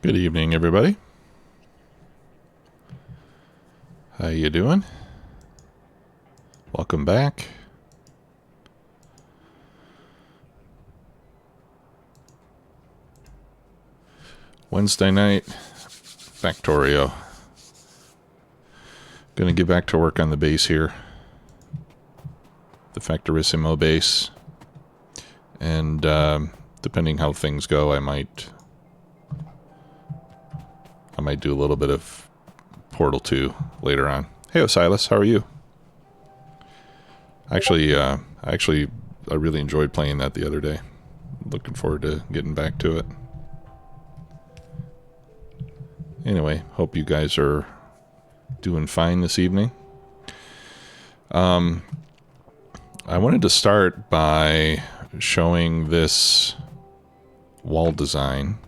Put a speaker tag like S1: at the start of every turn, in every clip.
S1: Good evening, everybody. How you doing? Welcome back. Wednesday night, Factorio. Gonna get back to work on the base here. The Factorissimo base. And depending how things go, I might do a little bit of Portal 2 later on. Hey, Silas, how are you? Actually, I really enjoyed playing that the other day. Looking forward to getting back to it. Anyway, hope you guys are doing fine this evening. I wanted to start by showing this wall design.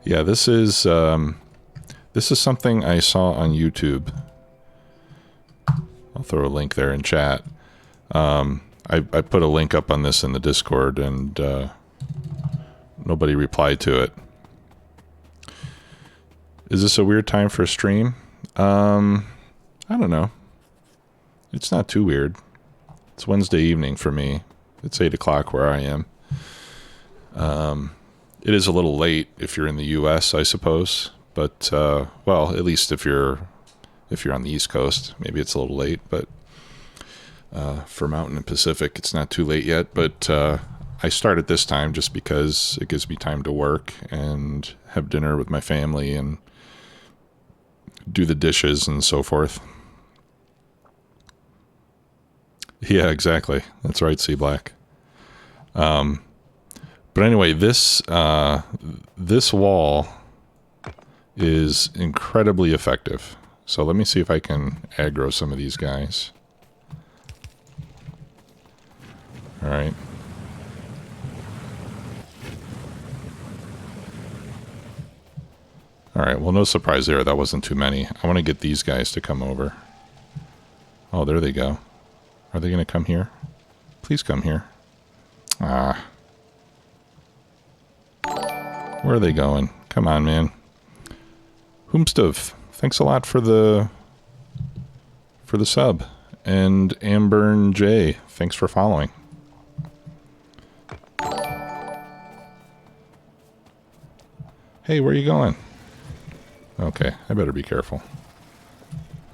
S1: Yeah, this is something I saw on YouTube. I'll throw a link there in chat. I put a link up on this in the Discord, and nobody replied to it. Is this a weird time for a stream? I don't know. It's not too weird. It's Wednesday evening for me. It's 8 o'clock where I am. It is a little late if you're in the U.S., I suppose. But, well, at least if you're on the East Coast, maybe it's a little late. But for Mountain and Pacific, it's not too late yet. But I start at this time just because it gives me time to work and have dinner with my family and do the dishes and so forth. Yeah, exactly. That's right, C Black. But anyway, this wall is incredibly effective. So let me see if I can aggro some of these guys. All right. All right, well, no surprise there. That wasn't too many. I want to get these guys to come over. Oh, there they go. Are they going to come here? Please come here. Ah. Where are they going? Come on, man. Whomstove, thanks a lot for the sub. And Amber J, thanks for following. Hey, where are you going? Okay, I better be careful.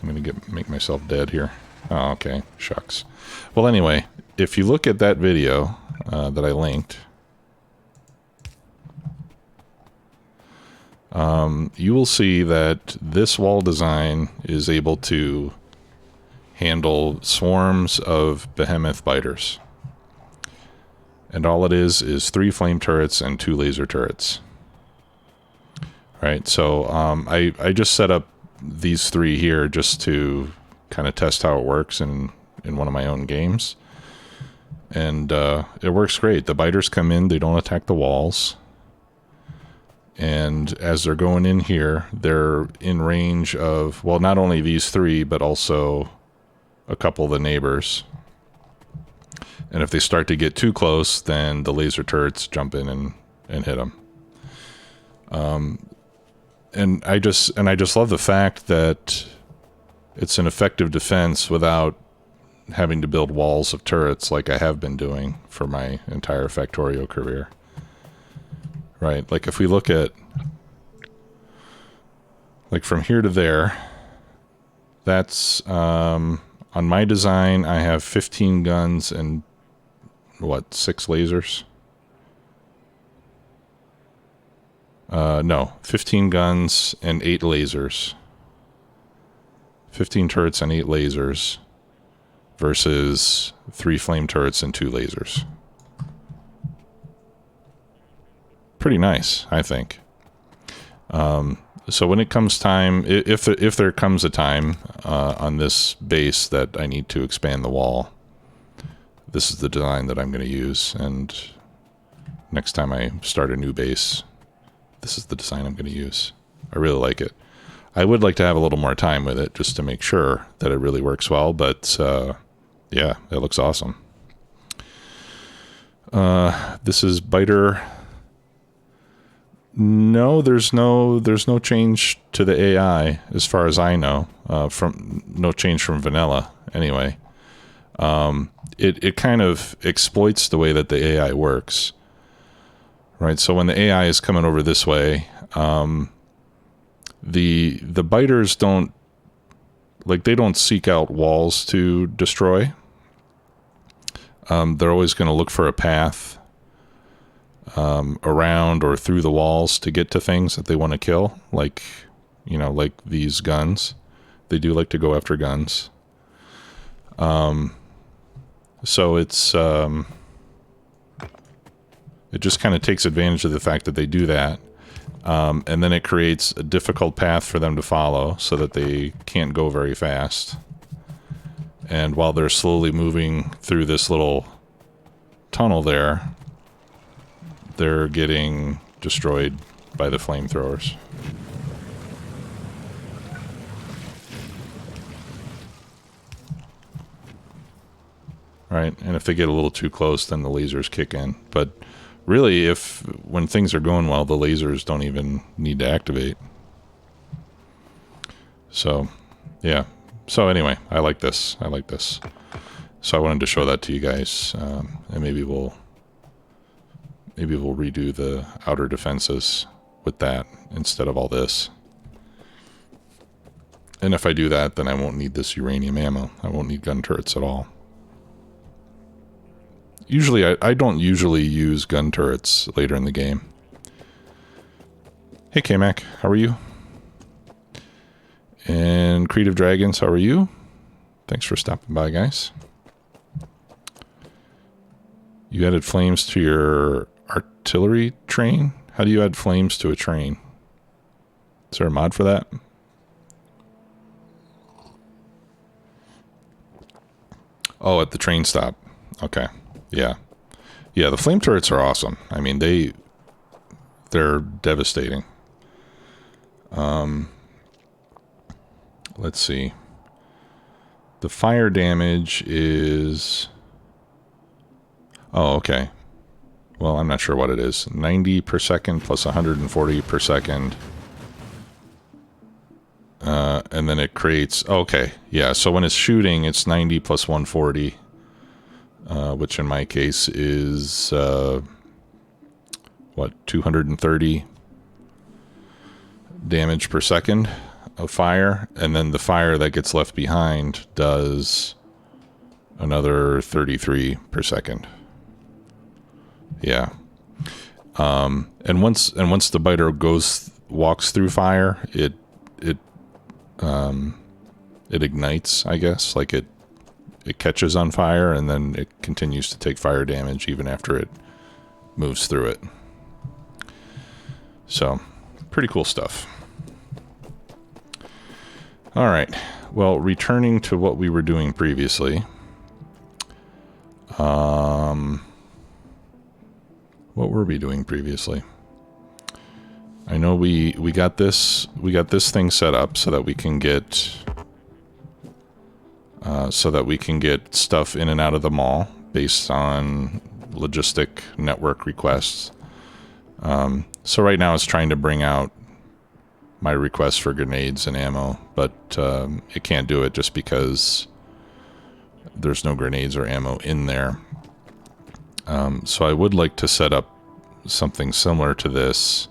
S1: I'm going to make myself dead here. Oh, okay. Shucks. Well, anyway, if you look at that video that I linked, you will see that this wall design is able to handle swarms of behemoth biters. And all it is 3 flame turrets and 2 laser turrets. Right, so I just set up these 3 here just to kind of test how it works in one of my own games. And it works great. The biters come in, they don't attack the walls. And as they're going in here, they're in range of, well, not only these 3, but also a couple of the neighbors. And if they start to get too close, then the laser turrets jump in and hit them. And I just love the fact that it's an effective defense without having to build walls of turrets like I have been doing for my entire Factorio career. Right, like if we look at, like from here to there, that's, on my design, I have 15 guns and, what, 6 lasers? No, 15 guns and 8 lasers. 15 turrets and 8 lasers versus 3 flame turrets and 2 lasers. Pretty nice, I think. So when it comes time, if there comes a time on this base that I need to expand the wall, this is the design that I'm going to use. And next time I start a new base, this is the design I'm going to use. I really like it. I would like to have a little more time with it just to make sure that it really works well, but Yeah, it looks awesome. This is Biter. No, there's no change to the AI as far as I know. From no change from vanilla anyway. It kind of exploits the way that the AI works, right? So when the AI is coming over this way, the biters don't seek out walls to destroy. They're always going to look for a path around or through the walls to get to things that they want to kill, like these guns. They do like to go after guns. So it's it just kind of takes advantage of the fact that they do that, and then it creates a difficult path for them to follow so that they can't go very fast. And while they're slowly moving through this little tunnel there, they're getting destroyed by the flamethrowers. Right, and if they get a little too close, then the lasers kick in. But really, when things are going well, the lasers don't even need to activate. So, yeah. So anyway, I like this. So I wanted to show that to you guys, and maybe we'll redo the outer defenses with that instead of all this. And if I do that, then I won't need this uranium ammo. I won't need gun turrets at all. Usually, I don't usually use gun turrets later in the game. Hey, K-Mac, how are you? And Creative Dragons, how are you? Thanks for stopping by, guys. You added flames to your artillery train? How do you add flames to a train? Is there a mod for that? Oh, at the train stop. Okay. Yeah. Yeah, the flame turrets are awesome. I mean, they're devastating. Let's see. The fire damage is... Oh, okay. Well, I'm not sure what it is. 90 per second plus 140 per second. And then it creates... Okay, yeah, so when it's shooting, it's 90 plus 140. Which in my case is... 230 damage per second of fire, and then the fire that gets left behind does another 33 per second. Yeah. And once the biter walks through fire, it ignites, I guess, like it catches on fire, and then it continues to take fire damage even after it moves through it. So, pretty cool stuff. All right. Well, returning to what we were doing previously. What were we doing previously? I know we got this thing set up so that we can get stuff in and out of the mall based on logistic network requests. So right now it's trying to bring out my requests for grenades and ammo, but it can't do it just because there's no grenades or ammo in there. So I would like to set up something similar to this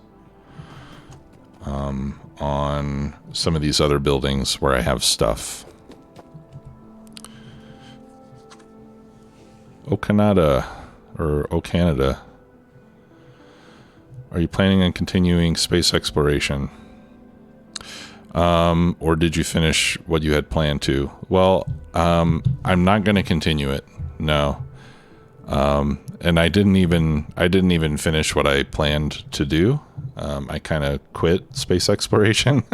S1: on some of these other buildings where I have stuff. O Canada. Are you planning on continuing space exploration? Or did you finish what you had planned to? Well, I'm not going to continue it. No. And I didn't even finish what I planned to do. I kind of quit space exploration.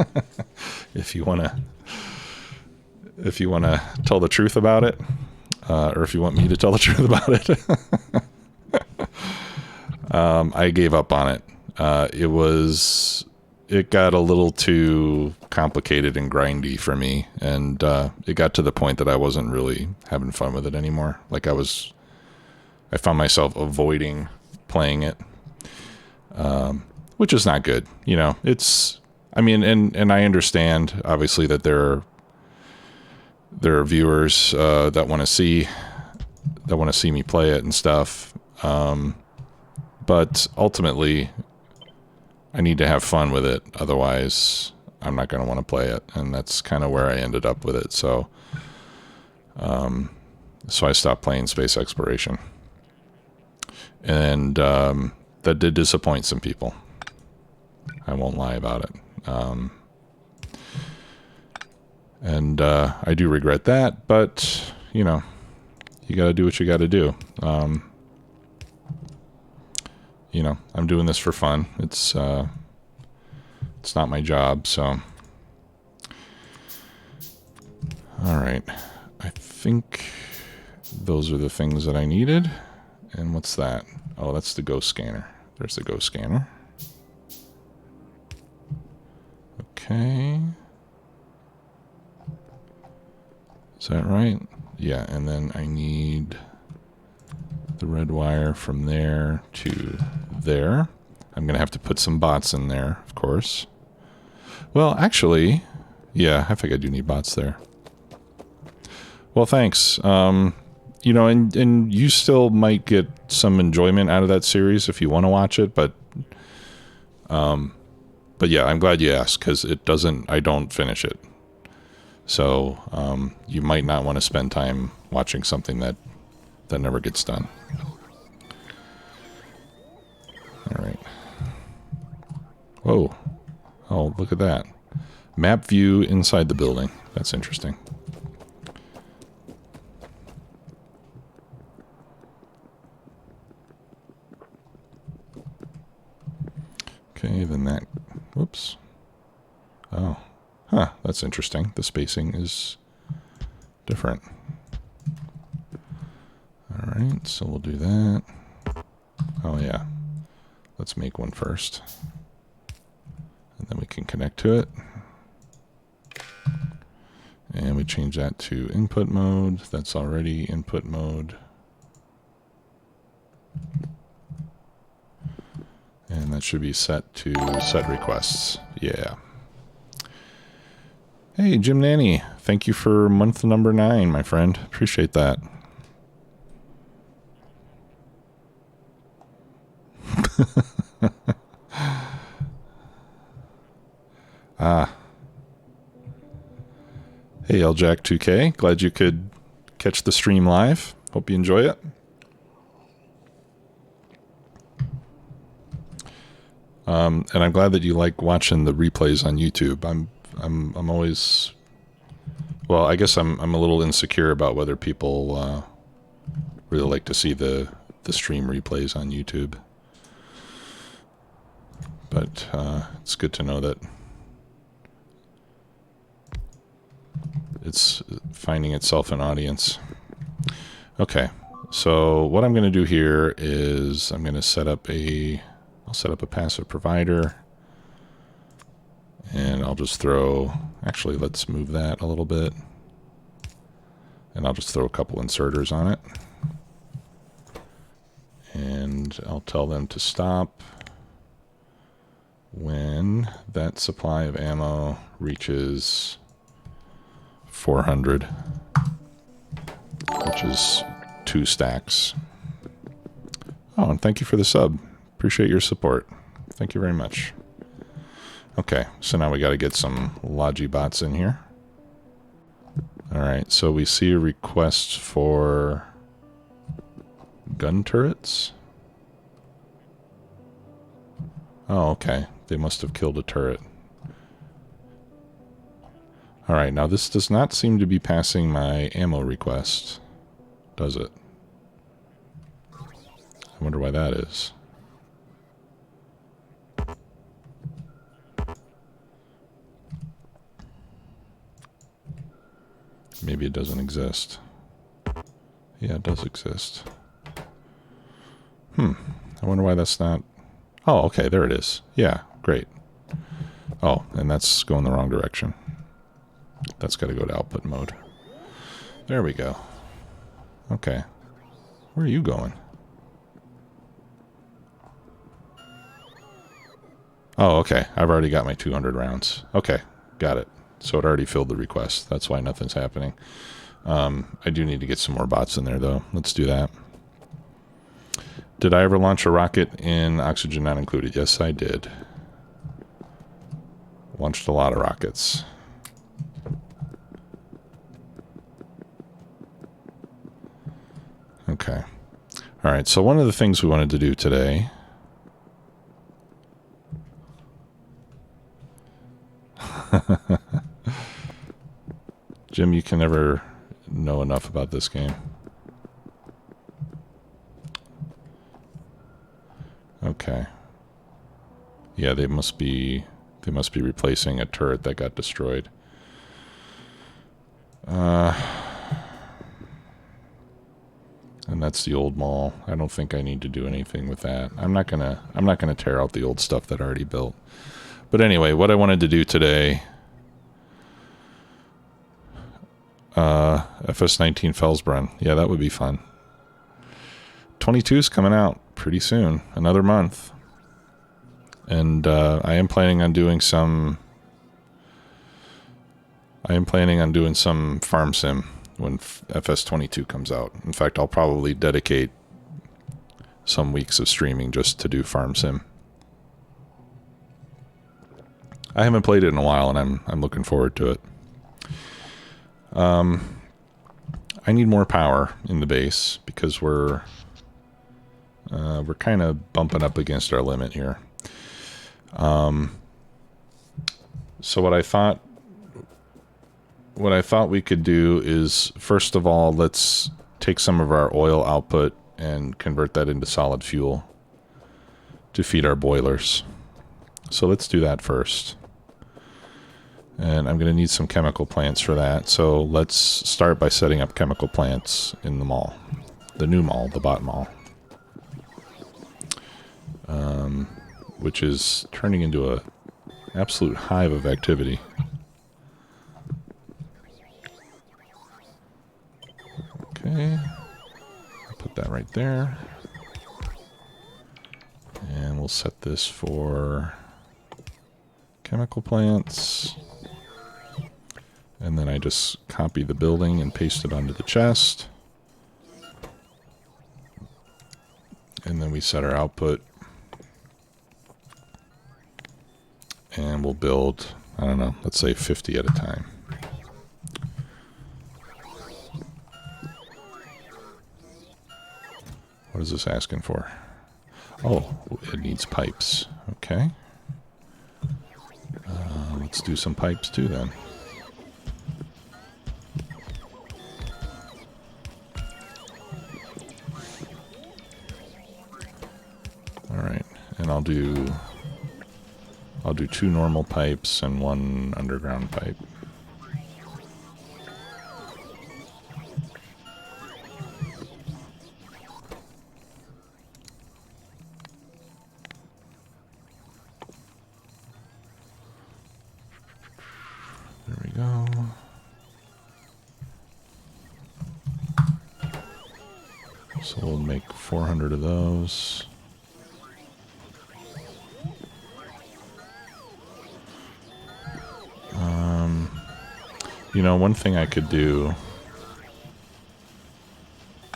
S1: If you want to tell the truth about it, or if you want me to tell the truth about it, I gave up on it. It was it got a little too complicated and grindy for me, and it got to the point that I wasn't really having fun with it anymore. Like I found myself avoiding playing it, which is not good. You know, I mean, and I understand obviously that there are viewers that want to see me play it and stuff, but ultimately I need to have fun with it, otherwise I'm not going to want to play it, and that's kind of where I ended up with it. So I stopped playing space exploration, and that did disappoint some people. I won't lie about it. And I do regret that, but, you know, you got to do what you got to do. You know, I'm doing this for fun. It's not my job, so. All right. I think those are the things that I needed. And what's that? Oh, that's the ghost scanner. There's the ghost scanner. Okay. Is that right? Yeah, and then I need the red wire from there to there. I'm going to have to put some bots in there, of course. Well, actually, yeah, I think I do need bots there. Well, thanks. You know, and you still might get some enjoyment out of that series if you want to watch it, but yeah, I'm glad you asked, because I don't finish it. So, you might not want to spend time watching something that never gets done. Alright. Whoa. Oh, look at that. Map view inside the building. That's interesting. Okay, then that... Whoops. Oh. Huh, that's interesting. The spacing is different. Alright, so we'll do that. Oh yeah. Let's make one first. And then we can connect to it. And we change that to input mode. That's already input mode. And that should be set to set requests. Yeah. Hey, Jim Nanny. Thank you for month number 9, my friend. Appreciate that. Hey, LJack2K. Glad you could catch the stream live. Hope you enjoy it. And I'm glad that you like watching the replays on YouTube. I'm always, well, I guess I'm a little insecure about whether people really like to see the stream replays on YouTube. But it's good to know that it's finding itself an audience. Okay, so what I'm going to do here is I'm going to set up I'll set up a passive provider, and I'll just throw, actually let's move that a little bit, and I'll just throw a couple inserters on it, and I'll tell them to stop when that supply of ammo reaches 400, which is 2 stacks. Oh, and thank you for the sub. Appreciate your support. Thank you very much. Okay, so now we got to get some Logibots in here. Alright, so we see a request for gun turrets. Oh, okay. They must have killed a turret. Alright, now this does not seem to be passing my ammo request, does it? I wonder why that is. Maybe it doesn't exist. Yeah, it does exist. I wonder why that's not... Oh, okay, there it is. Yeah, great. Oh, and that's going the wrong direction. That's got to go to output mode. There we go. Okay. Where are you going? Oh, okay. I've already got my 200 rounds. Okay, got it. So it already filled the request. That's why nothing's happening. I do need to get some more bots in there, though. Let's do that. Did I ever launch a rocket in oxygen not included? Yes, I did. Launched a lot of rockets. Okay. All right, so one of the things we wanted to do today... Jim, you can never know enough about this game. Okay. Yeah, they must be replacing a turret that got destroyed. And that's the old mall. I don't think I need to do anything with that. I'm not gonna tear out the old stuff that I already built. But anyway, what I wanted to do today, FS19 Felsbrunn. Yeah, that would be fun. 22 is coming out pretty soon, another month. And I am planning on doing some farm sim when FS22 comes out. In fact, I'll probably dedicate some weeks of streaming just to do farm sim. I haven't played it in a while, and I'm looking forward to it. I need more power in the base because we're kind of bumping up against our limit here. So what I thought we could do is, first of all, let's take some of our oil output and convert that into solid fuel to feed our boilers. So let's do that first. And I'm going to need some chemical plants for that. So let's start by setting up chemical plants in the mall. The new mall, the bot mall. Which is turning into an absolute hive of activity. Okay. I'll put that right there. And we'll set this for chemical plants. And then I just copy the building and paste it onto the chest. And then we set our output. And we'll build, I don't know, let's say 50 at a time. What is this asking for? Oh, it needs pipes. Okay. Let's do some pipes too then. Alright, and I'll do 2 normal pipes and 1 underground pipe. There we go. So we'll make 400 of those. You know, one thing I could do...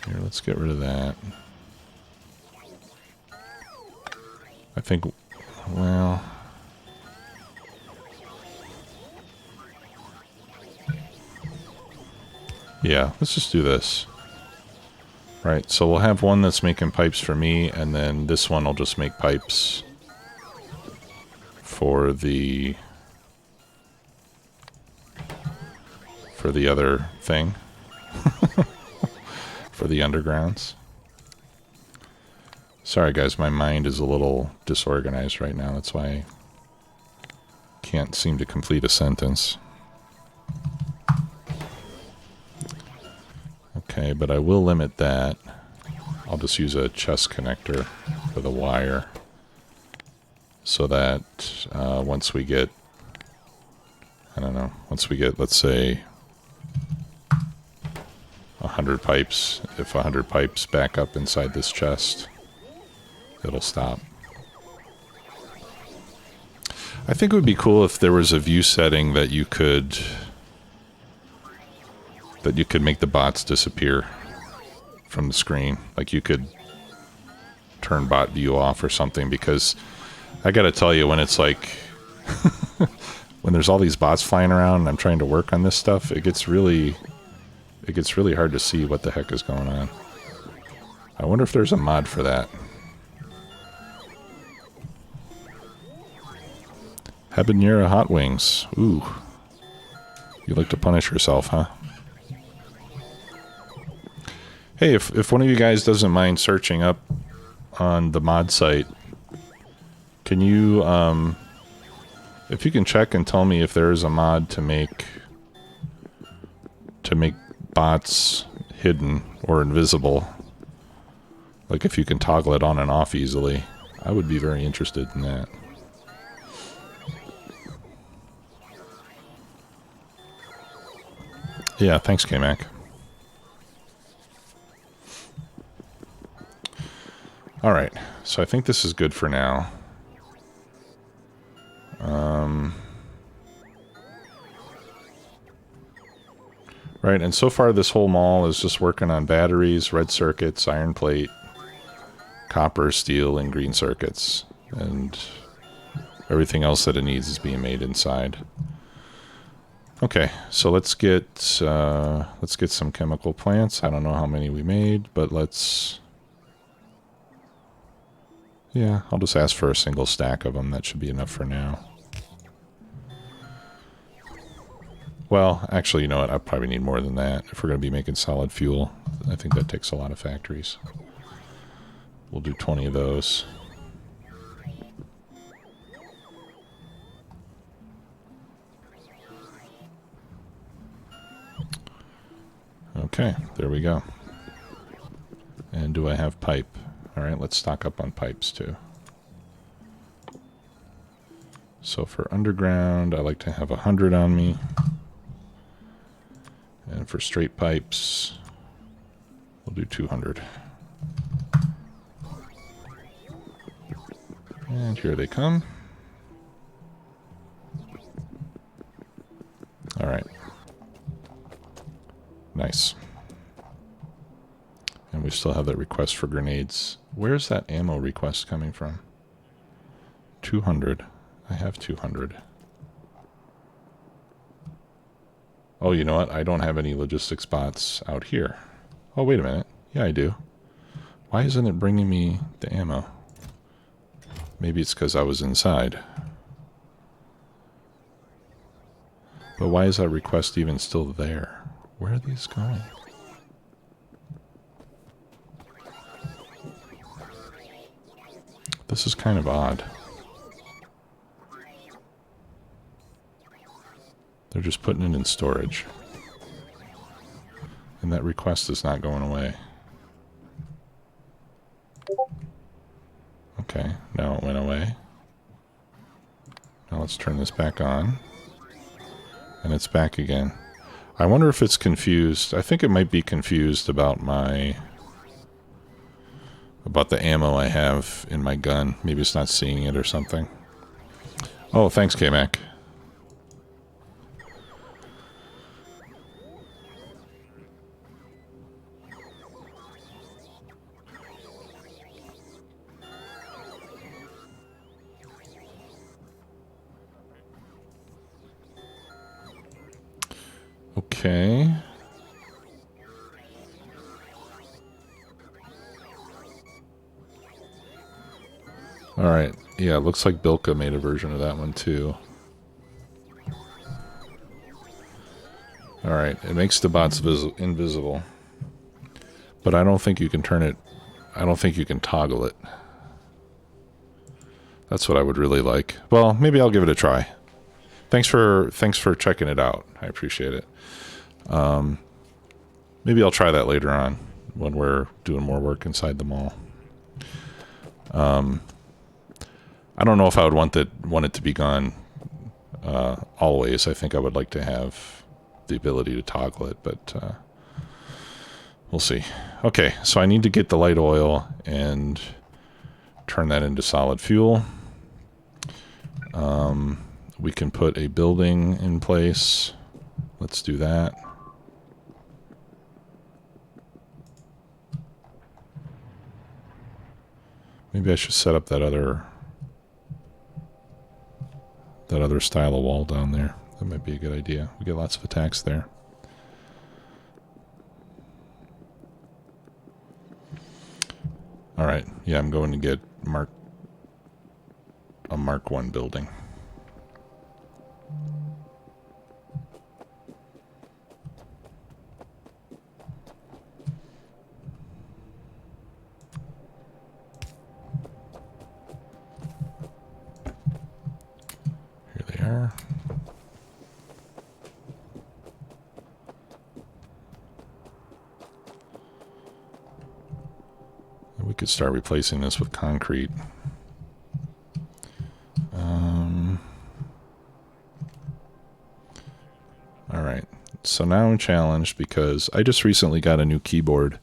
S1: Here, let's get rid of that. I think... Well... Yeah, let's just do this. Right, so we'll have one that's making pipes for me, and then this one will just make pipes for the other thing. For the undergrounds. Sorry guys, my mind is a little disorganized right now. That's why I can't seem to complete a sentence. Okay, but I will limit that. I'll just use a chest connector for the wire. So that once we get I don't know, once we get, let's say, 100 pipes, if 100 pipes back up inside this chest, it'll stop. I think it would be cool if there was a view setting that you could make the bots disappear from the screen. Like you could turn bot view off or something, because I gotta tell you, when it's like when there's all these bots flying around and I'm trying to work on this stuff, it gets really hard to see what the heck is going on. I wonder if there's a mod for that. Habanero hot wings. Ooh. You like to punish yourself, huh? Hey, if one of you guys doesn't mind searching up on the mod site, can you, if you can check and tell me if there is a mod to make bots hidden or invisible, like if you can toggle it on and off easily, I would be very interested in that. Yeah, thanks, K-Mac. Alright, so I think this is good for now. Right, and so far this whole mall is just working on batteries, red circuits, iron plate, copper, steel, and green circuits. And everything else that it needs is being made inside. Okay, so let's get some chemical plants. I don't know how many we made, but let's... Yeah, I'll just ask for a single stack of them. That should be enough for now. Well, actually, you know what? I probably need more than that if we're going to be making solid fuel. I think that takes a lot of factories. We'll do 20 of those. Okay, there we go. And do I have pipe? Alright, let's stock up on pipes too. So for underground, I like to have 100 on me. And for straight pipes, we'll do 200. And here they come. Alright. Nice. And we still have that request for grenades. Where's that ammo request coming from? 200. I have 200. Oh, you know what? I don't have any logistics bots out here. Oh, wait a minute. Yeah, I do. Why isn't it bringing me the ammo? Maybe it's because I was inside. But why is that request even still there? Where are these going? This is kind of odd. They're just putting it in storage. And that request is not going away. Okay, now it went away. Now let's turn this back on. And it's back again. I wonder if it's confused. I think it might be confused about the ammo I have in my gun. Maybe it's not seeing it or something. Oh, thanks, K-Mac. Okay. Alright, yeah, it looks like Bilka made a version of that one too. Alright, it makes the bots invisible. But I don't think you can turn it... I don't think you can toggle it. That's what I would really like. Well, maybe I'll give it a try. Thanks for checking it out. I appreciate it. Maybe I'll try that later on when we're doing more work inside the mall. I don't know if I would want it to be gone always. I think I would like to have the ability to toggle it, but we'll see. Okay, so I need to get the light oil and turn that into solid fuel. We can put a building in place. Let's do that. Maybe I should set up that other style of wall down there. That might be a good idea. We get lots of attacks there. All right. Yeah, I'm going to get a Mark 1 building. Here they are. We could start replacing this with concrete. All right. So now I'm challenged because I just recently got a new keyboard.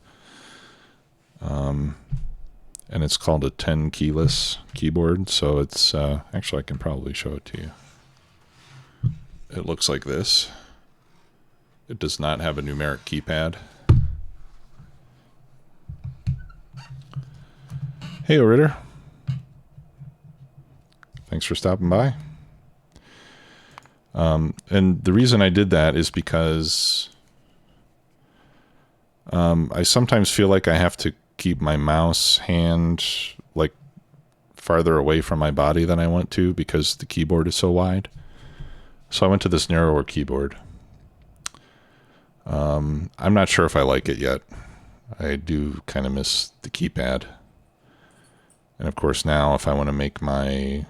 S1: And it's called a 10 keyless keyboard. So it's, actually I can probably show it to you. It looks like this. It does not have a numeric keypad. Hey, Ritter. Thanks for stopping by. And the reason I did that is because I sometimes feel like I have to keep my mouse hand like farther away from my body than I want to because the keyboard is so wide. So I went to this narrower keyboard. I'm not sure if I like it yet. I do kind of miss the keypad. And of course now if I want to make my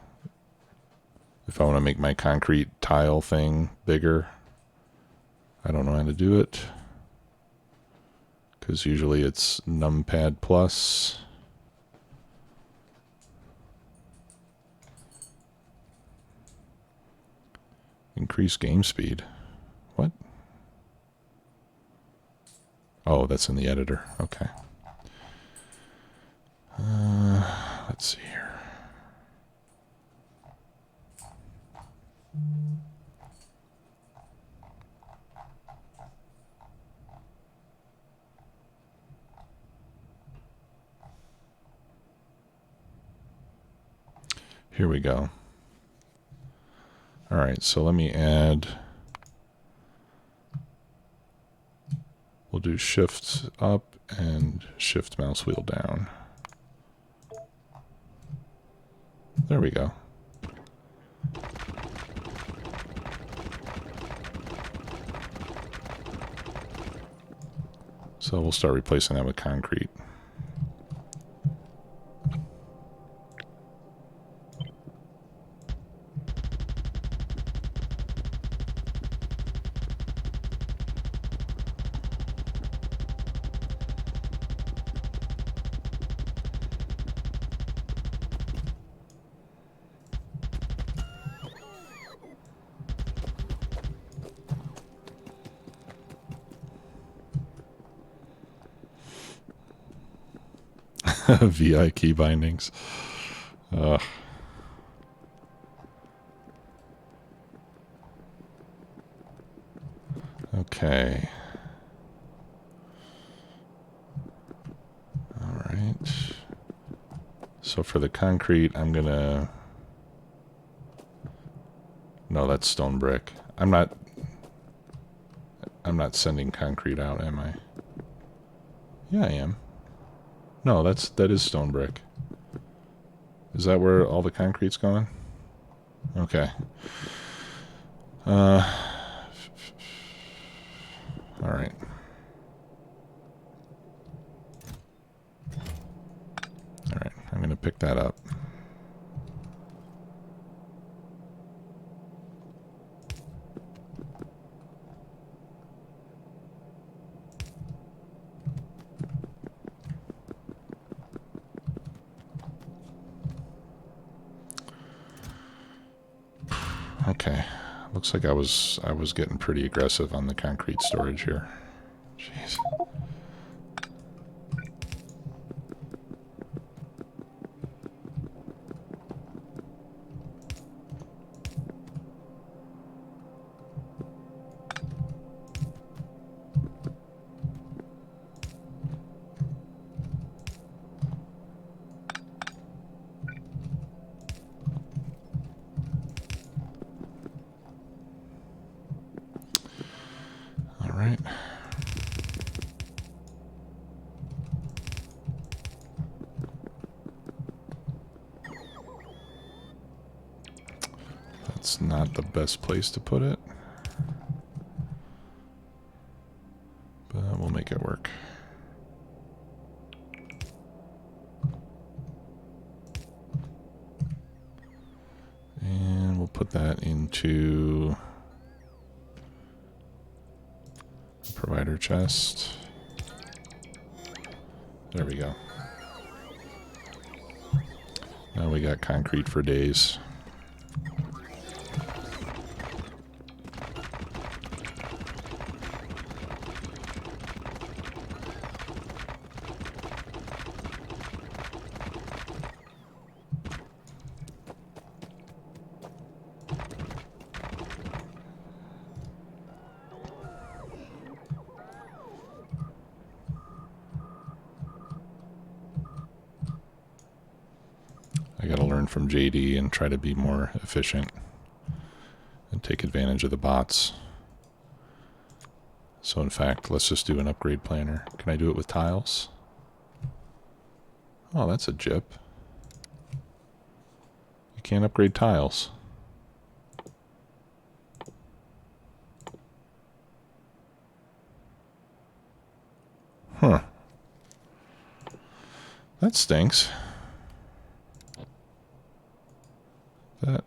S1: concrete tile thing bigger, I don't know how to do it. Because usually it's numpad plus. Increase game speed. What? Oh, that's in the editor. Okay. Let's see here. Here we go. All right, so let me add. We'll do shift up and shift mouse wheel down. There we go. So we'll start replacing that with concrete. VI key bindings. Okay. All right. So for the concrete, I'm gonna... No, that's stone brick. I'm not sending concrete out, am I? Yeah, I am. No, that is stone brick. Is that where all the concrete's going? Okay. All right. All right, I'm going to pick that up. Okay. Looks like I was getting pretty aggressive on the concrete storage here. Jeez. All right. That's not the best place to put it, but we'll make it work. And we'll put that into the provider chest. There we go. Now we got concrete for days. I gotta learn from JD and try to be more efficient and take advantage of the bots. So in fact, let's just do an upgrade planner. Can I do it with tiles? Oh, that's a jip. You can't upgrade tiles. Huh. That stinks.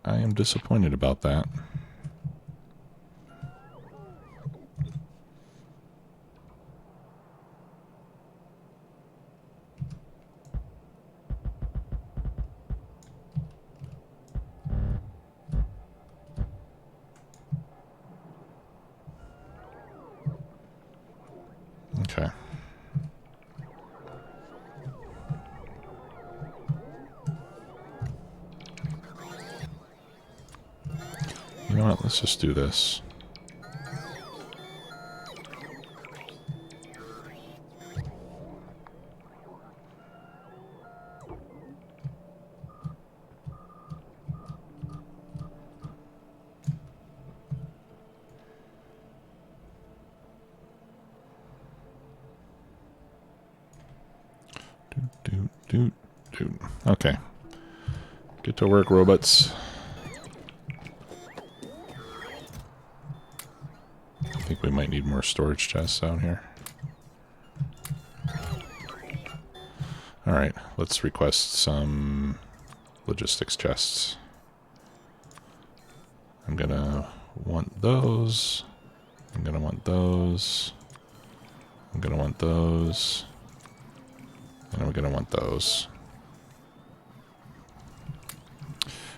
S1: I am disappointed about that. Okay. You know what? Let's just do this. Okay. Get to work, robots. I think we might need more storage chests out here. Alright, let's request some logistics chests. I'm gonna want those. I'm gonna want those. I'm gonna want those. And I'm gonna want those.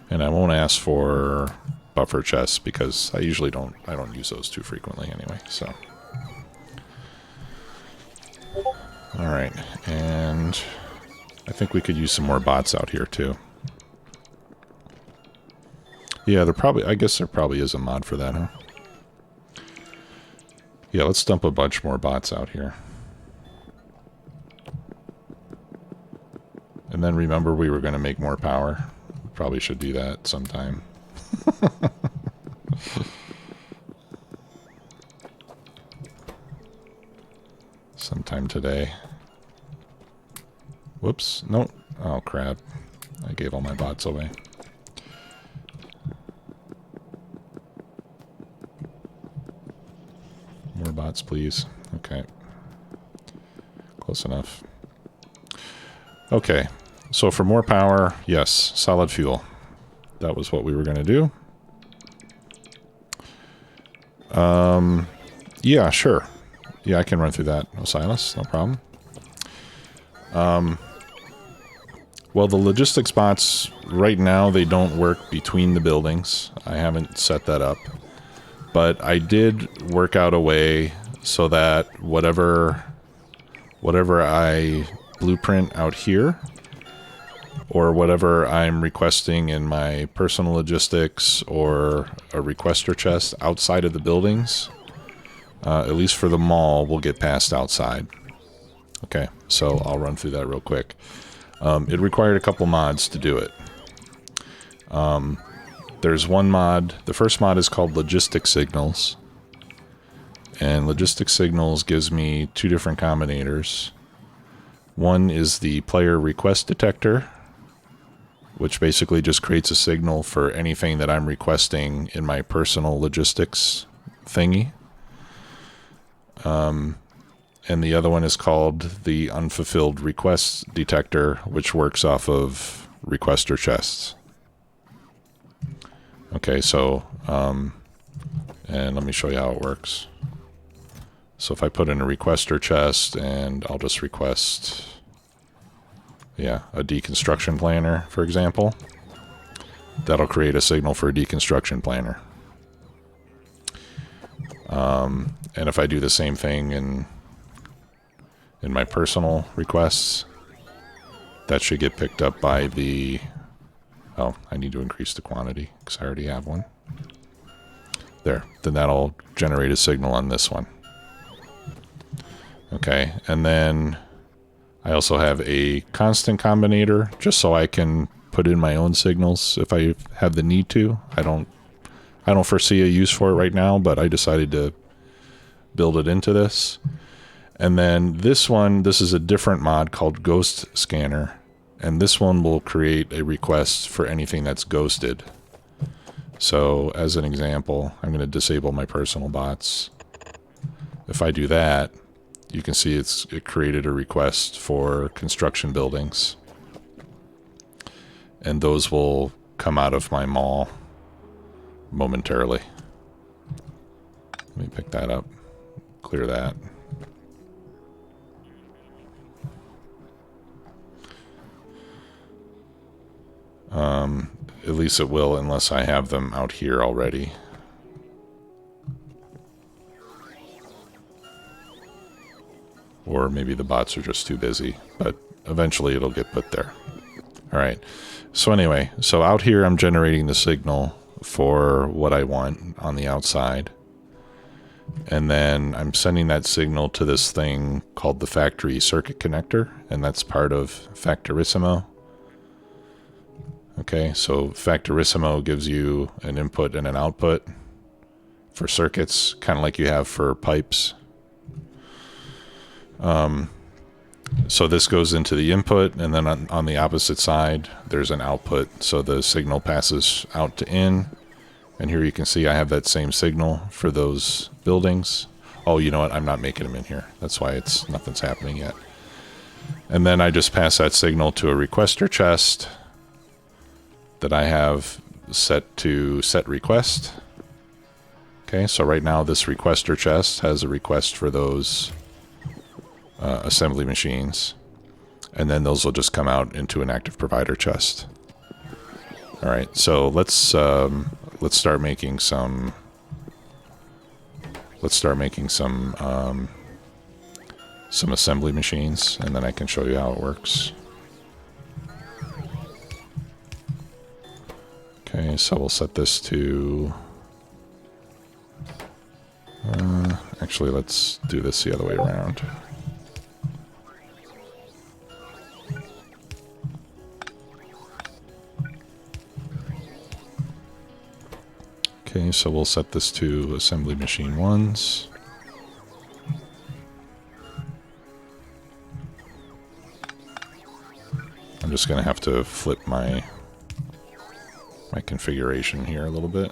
S1: And I won't ask for buffer chests because I usually don't use those too frequently anyway, so. Alright, and I think we could use some more bots out here too. Yeah, I guess there probably is a mod for that, huh? Yeah, let's dump a bunch more bots out here. And then remember we were going to make more power. Probably should do that sometime. Sometime today. Whoops. No. Oh, crap. I gave all my bots away. More bots, please. Okay. Close enough. Okay. So for more power, yes, solid fuel. That was what we were going to do. Yeah, sure. Yeah, I can run through that, Osiris, no problem. Well, the logistics bots, right now, they don't work between the buildings. I haven't set that up. But I did work out a way so that whatever I blueprint out here, or whatever I'm requesting in my personal logistics or a requester chest outside of the buildings, at least for the mall, will get passed outside. Okay, so I'll run through that real quick. It required a couple mods to do it. There's one mod. The first mod is called Logistic Signals. And Logistic Signals gives me two different combinators. One is the player request detector, which basically just creates a signal for anything that I'm requesting in my personal logistics thingy. And the other one is called the unfulfilled requests detector, which works off of requester chests. Okay, so, and let me show you how it works. So if I put in a requester chest, and I'll just request, yeah, a deconstruction planner, for example, that'll create a signal for a deconstruction planner. And if I do the same thing in my personal requests, that should get picked up by the... Oh, I need to increase the quantity because I already have one. There. Then that'll generate a signal on this one. Okay, and then I also have a constant combinator just so I can put in my own signals if I have the need to. I don't foresee a use for it right now, but I decided to build it into this. And then this one, this is a different mod called Ghost Scanner. And this one will create a request for anything that's ghosted. So as an example, I'm going to disable my personal bots. If I do that, you can see it created a request for construction buildings. And those will come out of my mall momentarily. Let me pick that up, clear that. At least it will, unless I have them out here already. Or maybe the bots are just too busy, but eventually it'll get put there. Alright, so anyway, so out here I'm generating the signal for what I want on the outside. And then I'm sending that signal to this thing called the factory circuit connector, and that's part of Factorissimo. Okay, so Factorissimo gives you an input and an output for circuits, kind of like you have for pipes. So this goes into the input, and then on the opposite side, there's an output. So the signal passes out to in, and here you can see I have that same signal for those buildings. Oh, you know what? I'm not making them in here. That's why nothing's happening yet. And then I just pass that signal to a requester chest that I have set to set request. Okay, so right now this requester chest has a request for those assembly machines, and then those will just come out into an active provider chest. All right, so let's start making some. Let's start making some assembly machines, and then I can show you how it works. Okay, so we'll set this to... actually, let's do this the other way around. Okay, so we'll set this to assembly machine 1s. I'm just going to have to flip my configuration here a little bit.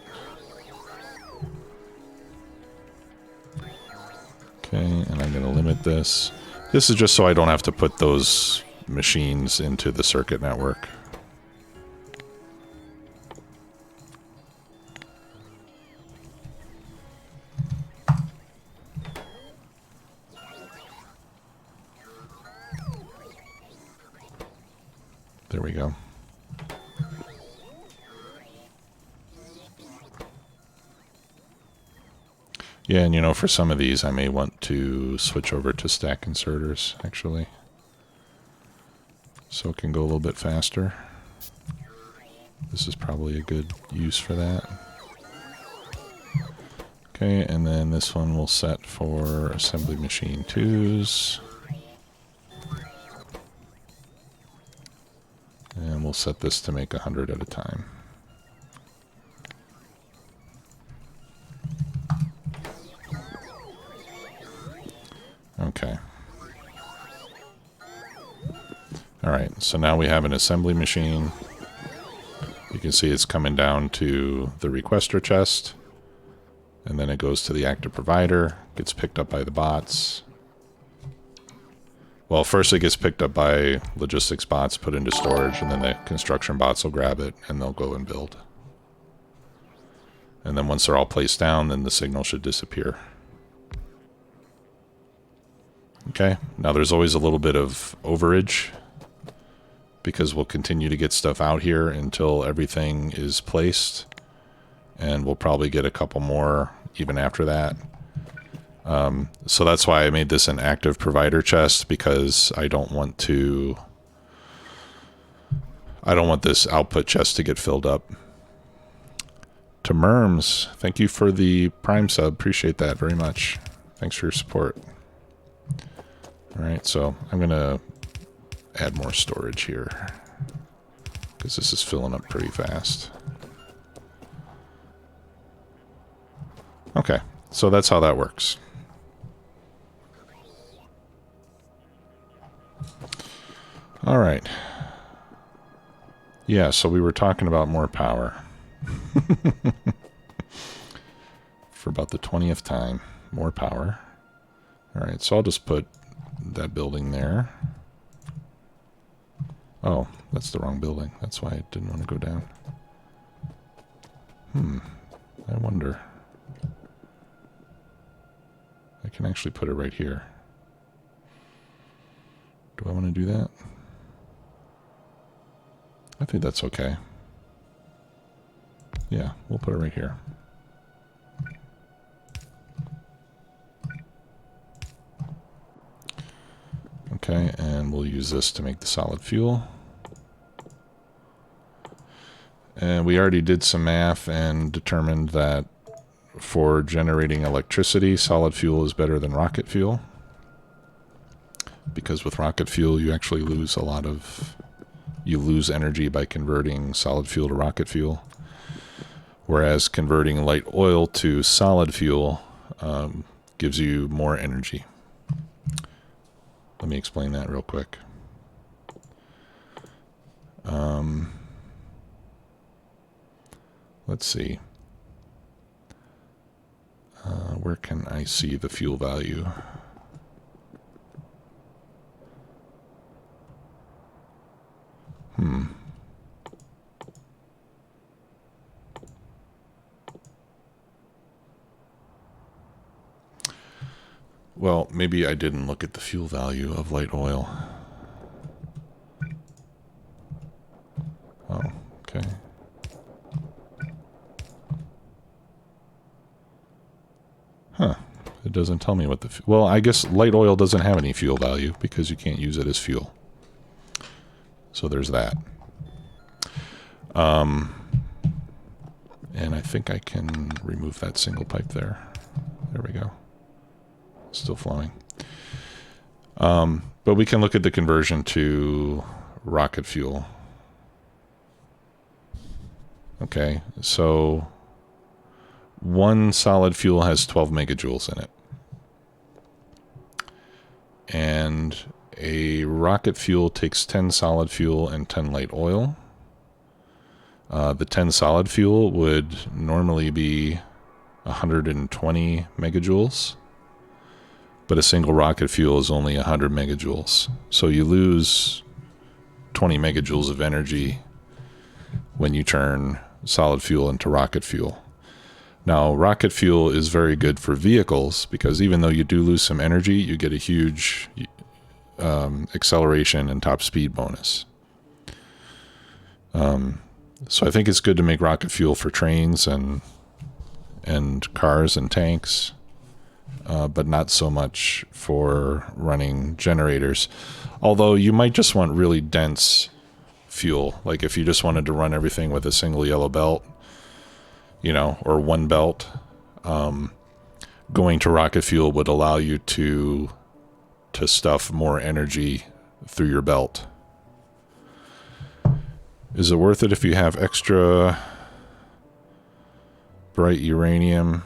S1: Okay, and I'm going to limit this. This is just so I don't have to put those machines into the circuit network. There There we go. Yeah, and you know, for some of these, I may want to switch over to stack inserters, actually. So it can go a little bit faster. This is probably a good use for that. Okay, and then this one we'll set for assembly machine 2s. And we'll set this to make 100 at a time. Okay. Alright, so now we have an assembly machine. You can see it's coming down to the requester chest. And then it goes to the active provider, gets picked up by the bots. Well, first it gets picked up by logistics bots, put into storage, and then the construction bots will grab it, and they'll go and build. And then once they're all placed down, then the signal should disappear. Okay, now there's always a little bit of overage, because we'll continue to get stuff out here until everything is placed. And we'll probably get a couple more even after that. So that's why I made this an active provider chest, because I don't want this output chest to get filled up. To Merms, thank you for the Prime sub. Appreciate that very much. Thanks for your support. Alright, so I'm going to add more storage here, because this is filling up pretty fast. Okay, so that's how that works. All right. Yeah, so we were talking about more power. For about the 20th time. More power. All right, so I'll just put that building there. Oh, that's the wrong building. That's why I didn't want to go down. I wonder. I can actually put it right here. Do I want to do that? I think that's okay. Yeah, we'll put it right here. Okay, and we'll use this to make the solid fuel. And we already did some math and determined that for generating electricity, solid fuel is better than rocket fuel. Because with rocket fuel, you actually lose you lose energy by converting solid fuel to rocket fuel. Whereas converting light oil to solid fuel gives you more energy. Let me explain that real quick. Let's see. Where can I see the fuel value? Well, maybe I didn't look at the fuel value of light oil. Oh, okay. Huh. It doesn't tell me what the... Well, I guess light oil doesn't have any fuel value because you can't use it as fuel. So there's that. And I think I can remove that single pipe there. There we go. Still flowing. But we can look at the conversion to rocket fuel. Okay, so one solid fuel has 12 megajoules in it. And a rocket fuel takes 10 solid fuel and 10 light oil. The 10 solid fuel would normally be 120 megajoules. But a single rocket fuel is only 100 megajoules. So you lose 20 megajoules of energy when you turn solid fuel into rocket fuel. Now, rocket fuel is very good for vehicles because even though you do lose some energy, you get a huge acceleration and top speed bonus. So I think it's good to make rocket fuel for trains and cars and tanks, but not so much for running generators. Although you might just want really dense fuel, like if you just wanted to run everything with a single yellow belt, you know, or one belt, going to rocket fuel would allow you to stuff more energy through your belt. Is it worth it if you have extra bright uranium?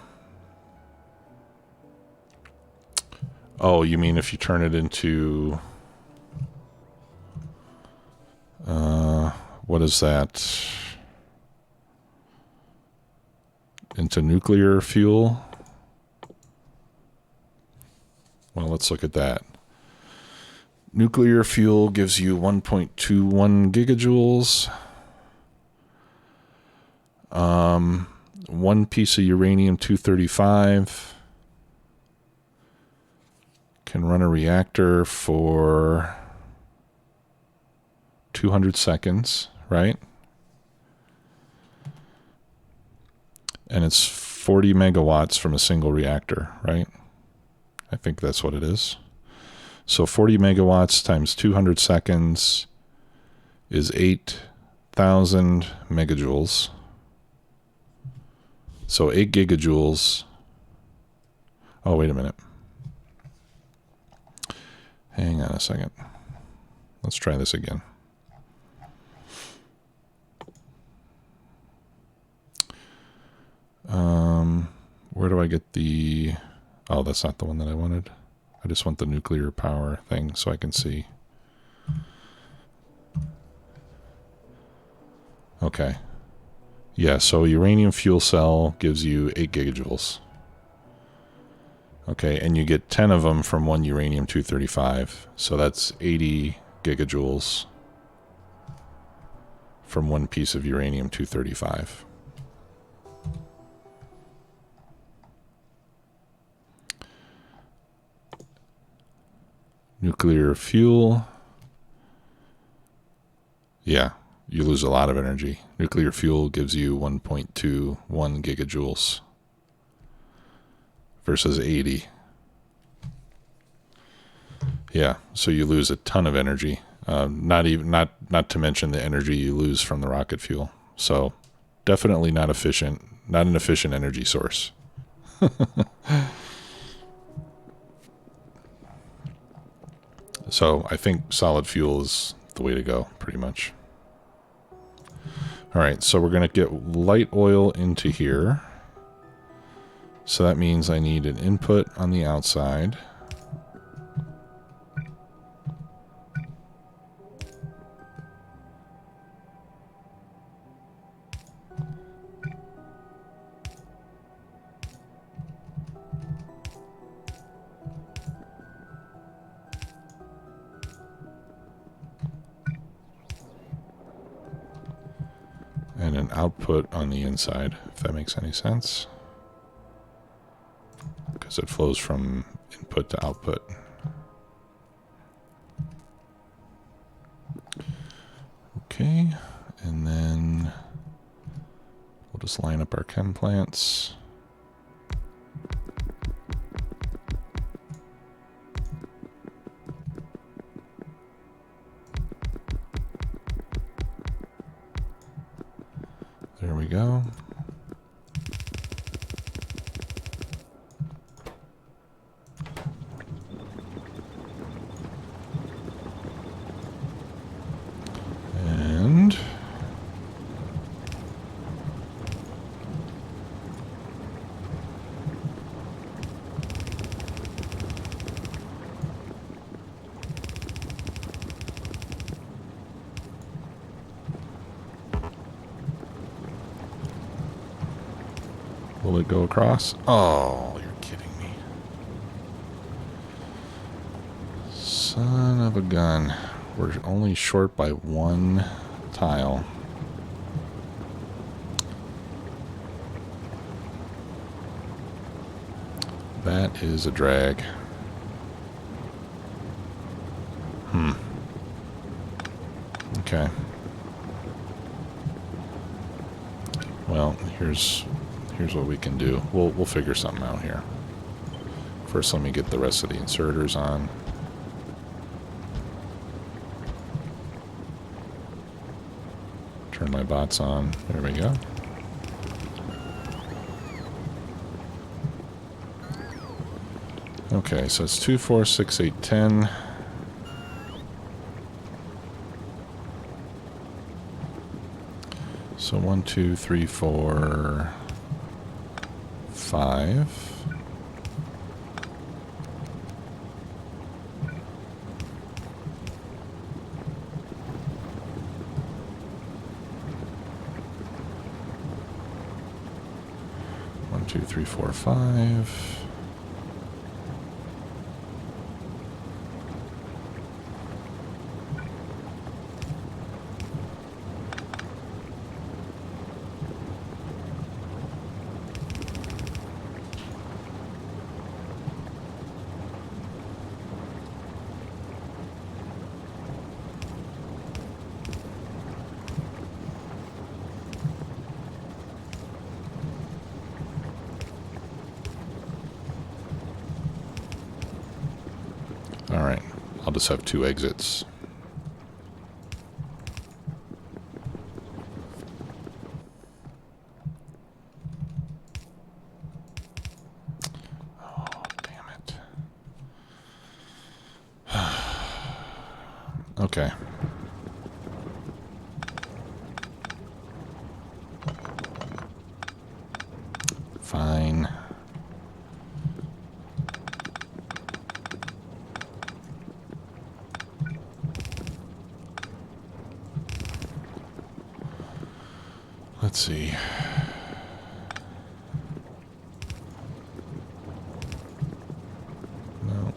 S1: Oh, you mean if you turn it into... what is that? Into nuclear fuel? Well, let's look at that. Nuclear fuel gives you 1.21 gigajoules. One piece of uranium-235 can run a reactor for 200 seconds, right? And it's 40 megawatts from a single reactor, right? I think that's what it is. So 40 megawatts times 200 seconds is 8,000 megajoules. So 8 gigajoules. Oh, wait a minute. Hang on a second. Let's try this again. Where do I get the... Oh, that's not the one that I wanted. I just want the nuclear power thing so I can see. Okay. Yeah, so uranium fuel cell gives you 8 gigajoules. Okay, and you get 10 of them from one uranium-235. So that's 80 gigajoules from one piece of uranium-235. Nuclear fuel. Yeah, you lose a lot of energy. Nuclear fuel gives you 1.21 gigajoules versus 80. Yeah, so you lose a ton of energy. Not to mention the energy you lose from the rocket fuel. So definitely not efficient, not an efficient energy source. So I think solid fuel is the way to go, pretty much. All right, so we're going to get light oil into here. So that means I need an input on the outside. And an output on the inside, if that makes any sense. Because it flows from input to output. Okay, and then we'll just line up our chem plants. There we go. And will it go across? Oh, you're kidding me. Son of a gun. We're only short by one tile. That is a drag. Okay. Well, here's what we can do. We'll figure something out here. First, let me get the rest of the inserters on. Turn my bots on. There we go. Okay, so it's 2, 4, 6, 8, 10. So 1, 2, 3, 4, 5. One, two, three, four, 5. Alright, I'll just have 2 exits. Oh, damn it. Okay. Fine. Let's see. No.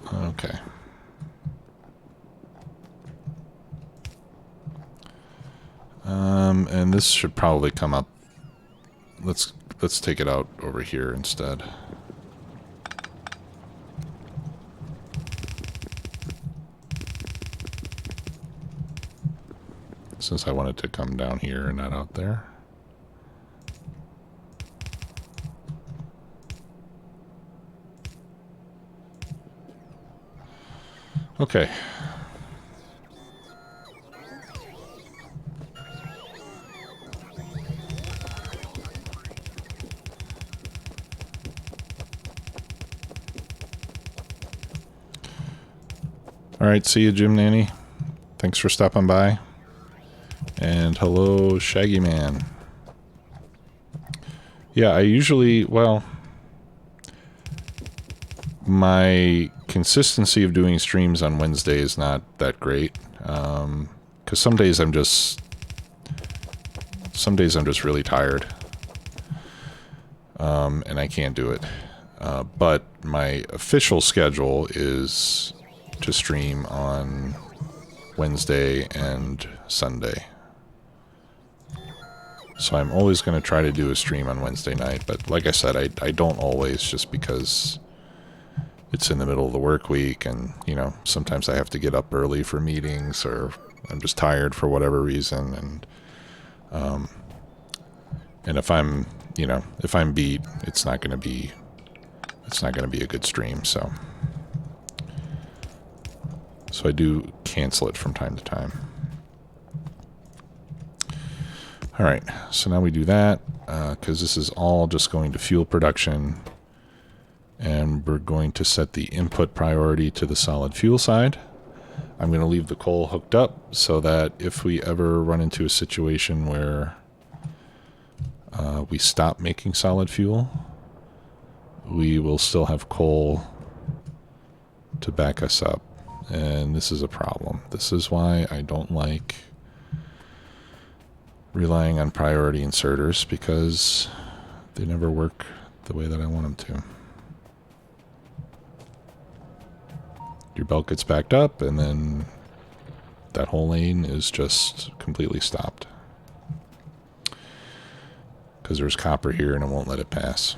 S1: Okay. And this should probably come up. Let's take it out over here instead. Since I want it to come down here and not out there. Okay. Alright, see you, Jim Nanny. Thanks for stopping by. And hello, Shaggy Man. Yeah, I usually, well, my consistency of doing streams on Wednesday is not that great. Because some days I'm just really tired. And I can't do it. But my official schedule is to stream on Wednesday and Sunday. So I'm always going to try to do a stream on Wednesday night, but like I said, I don't always, just because it's in the middle of the work week, and, you know, sometimes I have to get up early for meetings, or I'm just tired for whatever reason, and if I'm, you know, if I'm beat, it's not going to be a good stream, so I do cancel it from time to time. Alright, so now we do that, because this is all just going to fuel production, and we're going to set the input priority to the solid fuel side. I'm going to leave the coal hooked up so that if we ever run into a situation where we stop making solid fuel, we will still have coal to back us up. And this is a problem. This is why I don't like relying on priority inserters, because they never work the way that I want them to. Your belt gets backed up, and then that whole lane is just completely stopped. Because there's copper here and it won't let it pass.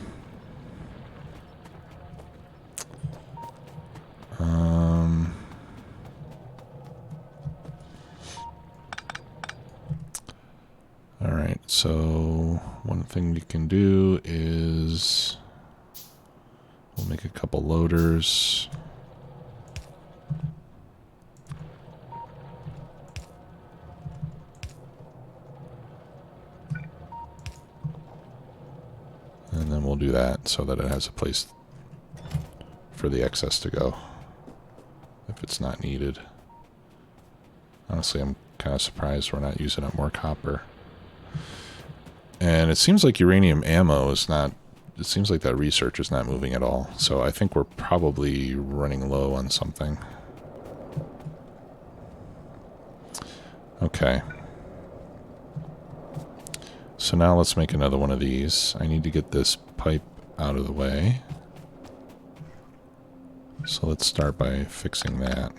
S1: Alright, so one thing we can do is we'll make a couple loaders. And then we'll do that so that it has a place for the excess to go if it's not needed. Honestly, I'm kind of surprised we're not using up more copper. And it seems like uranium ammo is not... It seems like that research is not moving at all. So I think we're probably running low on something. Okay. So now let's make another one of these. I need to get this pipe out of the way. So let's start by fixing that.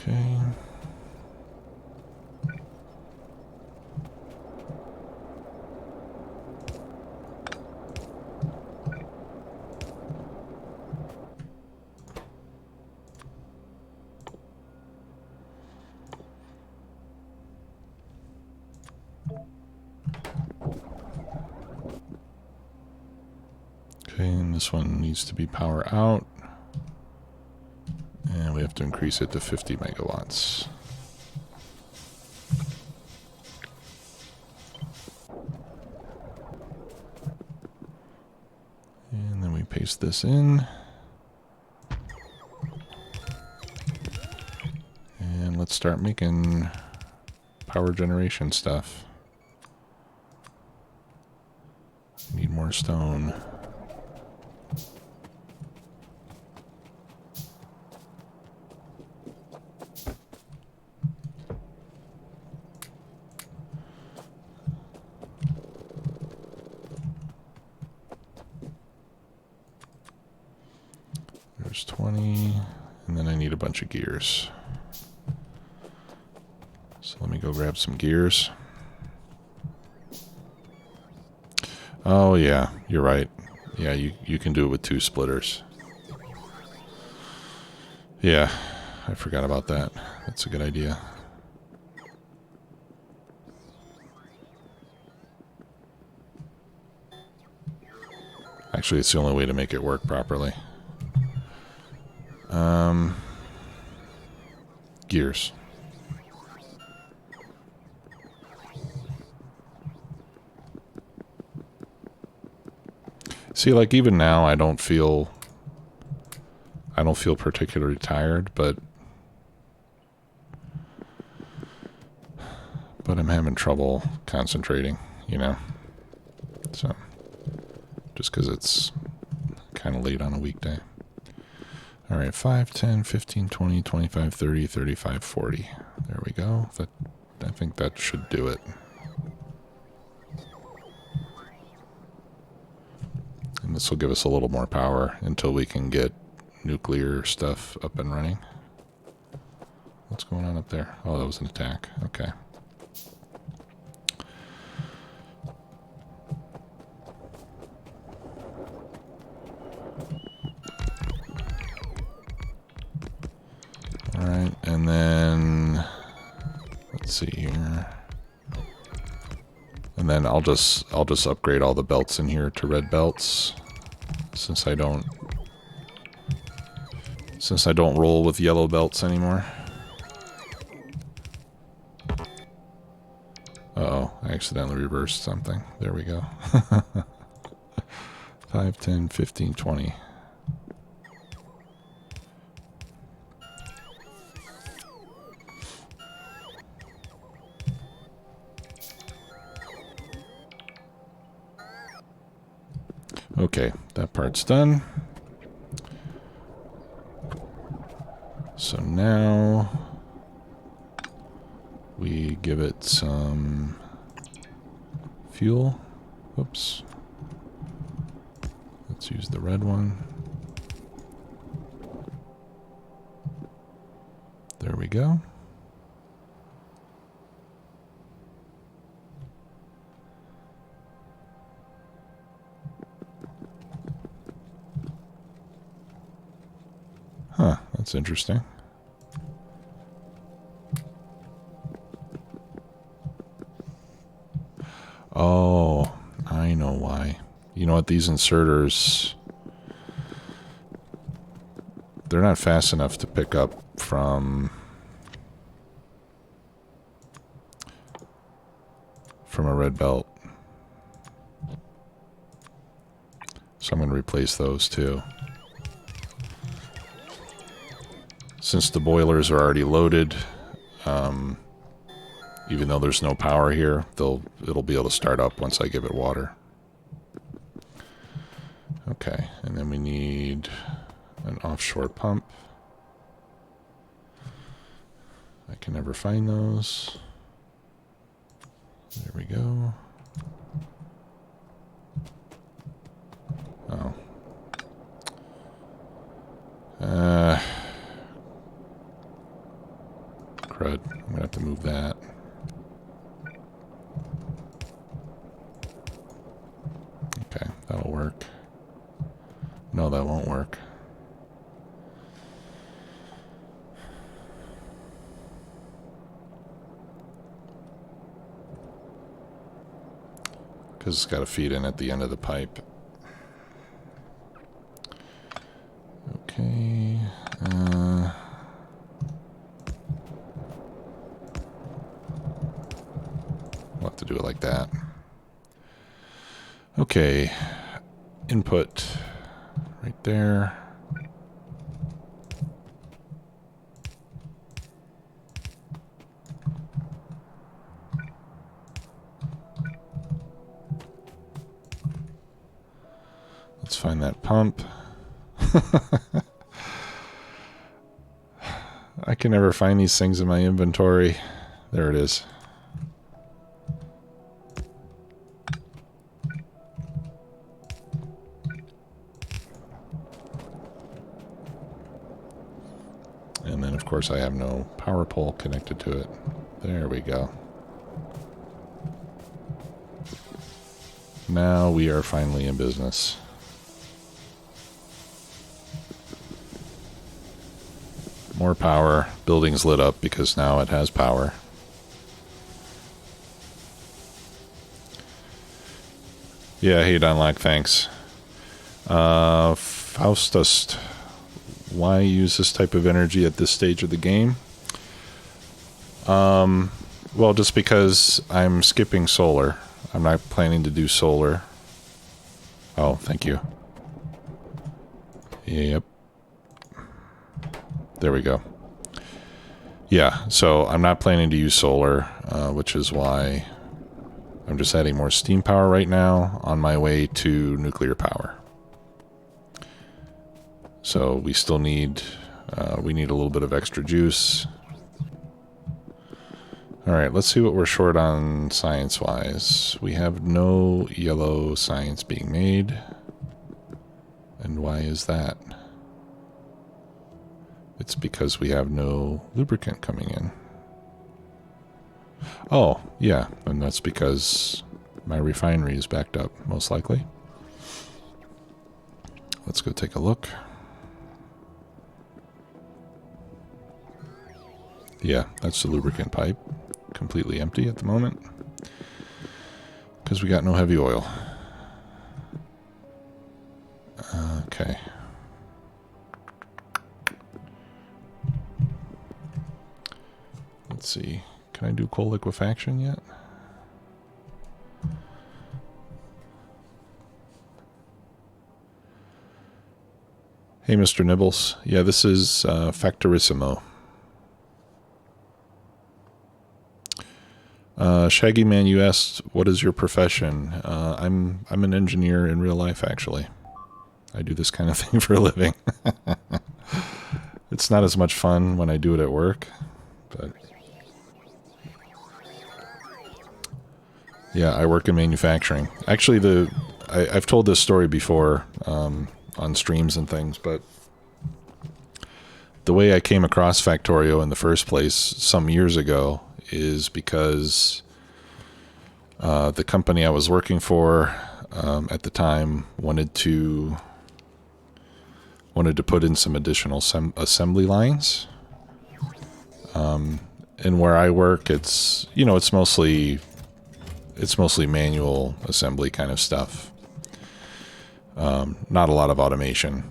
S1: Okay. Okay, and this one needs to be power out. And we have to increase it to 50 megawatts. And then we paste this in. And let's start making power generation stuff. Need more stone. There's 20, and then I need a bunch of gears. So let me go grab some gears. Oh yeah, you're right. Yeah, you can do it with 2 splitters. Yeah, I forgot about that. That's a good idea. Actually, it's the only way to make it work properly. Gears. See, like even now I don't feel particularly tired, but I'm having trouble concentrating, you know. So just because it's kind of late on a weekday. All right, 5, 10, 15, 20, 25, 30, 35, 40. There we go. I think that should do it. And this will give us a little more power until we can get nuclear stuff up and running. What's going on up there? Oh, that was an attack. Okay. Alright, and then let's see here. And then I'll just upgrade all the belts in here to red belts, since I don't since I don't roll with yellow belts anymore. Uh-oh, I accidentally reversed something. There we go. 5, 10, 15, 20. Okay, that part's done. So now we give it some fuel. Oops. Let's use the red one. There we go. Huh, that's interesting. Oh, I know why. You know what, these inserters, they're not fast enough to pick up from a red belt. So I'm going to replace those too. Since the boilers are already loaded, even though there's no power here, it'll be able to start up once I give it water. Okay, and then we need an offshore pump. I can never find those. There we go. Oh. Crud. I'm gonna have to move that. Okay, that'll work. No, that won't work. Because it's got to feed in at the end of the pipe. Okay. We'll have to do it like that. Okay. Input right there. Let's find that pump. I can never find these things in my inventory. There it is. And then, of course, I have no power pole connected to it. There we go. Now we are finally in business. More power. Building's lit up because now it has power. Yeah, hey Dunlock, thanks. Faustus, why use this type of energy at this stage of the game? Well, just because I'm skipping solar. I'm not planning to do solar. Oh, thank you. Yep. There we go. Yeah, so I'm not planning to use solar, which is why I'm just adding more steam power right now on my way to nuclear power. So we still need, we need a little bit of extra juice. All right, let's see what we're short on science-wise. We have no yellow science being made. And why is that? It's because we have no lubricant coming in. Oh, yeah, and that's because my refinery is backed up, most likely. Let's go take a look. Yeah, that's the lubricant pipe. Completely empty at the moment. Because we got no heavy oil. Okay. Let's see. Can I do coal liquefaction yet? Hey, Mr. Nibbles. Yeah, this is Factorissimo. Shaggy Man, you asked, what is your profession? I'm an engineer in real life, actually. I do this kind of thing for a living. It's not as much fun when I do it at work, but yeah, I work in manufacturing. Actually, I've told this story before on streams and things, but the way I came across Factorio in the first place some years ago is because the company I was working for at the time wanted to put in some additional assembly lines. And where I work, it's mostly manual assembly kind of stuff. Not a lot of automation.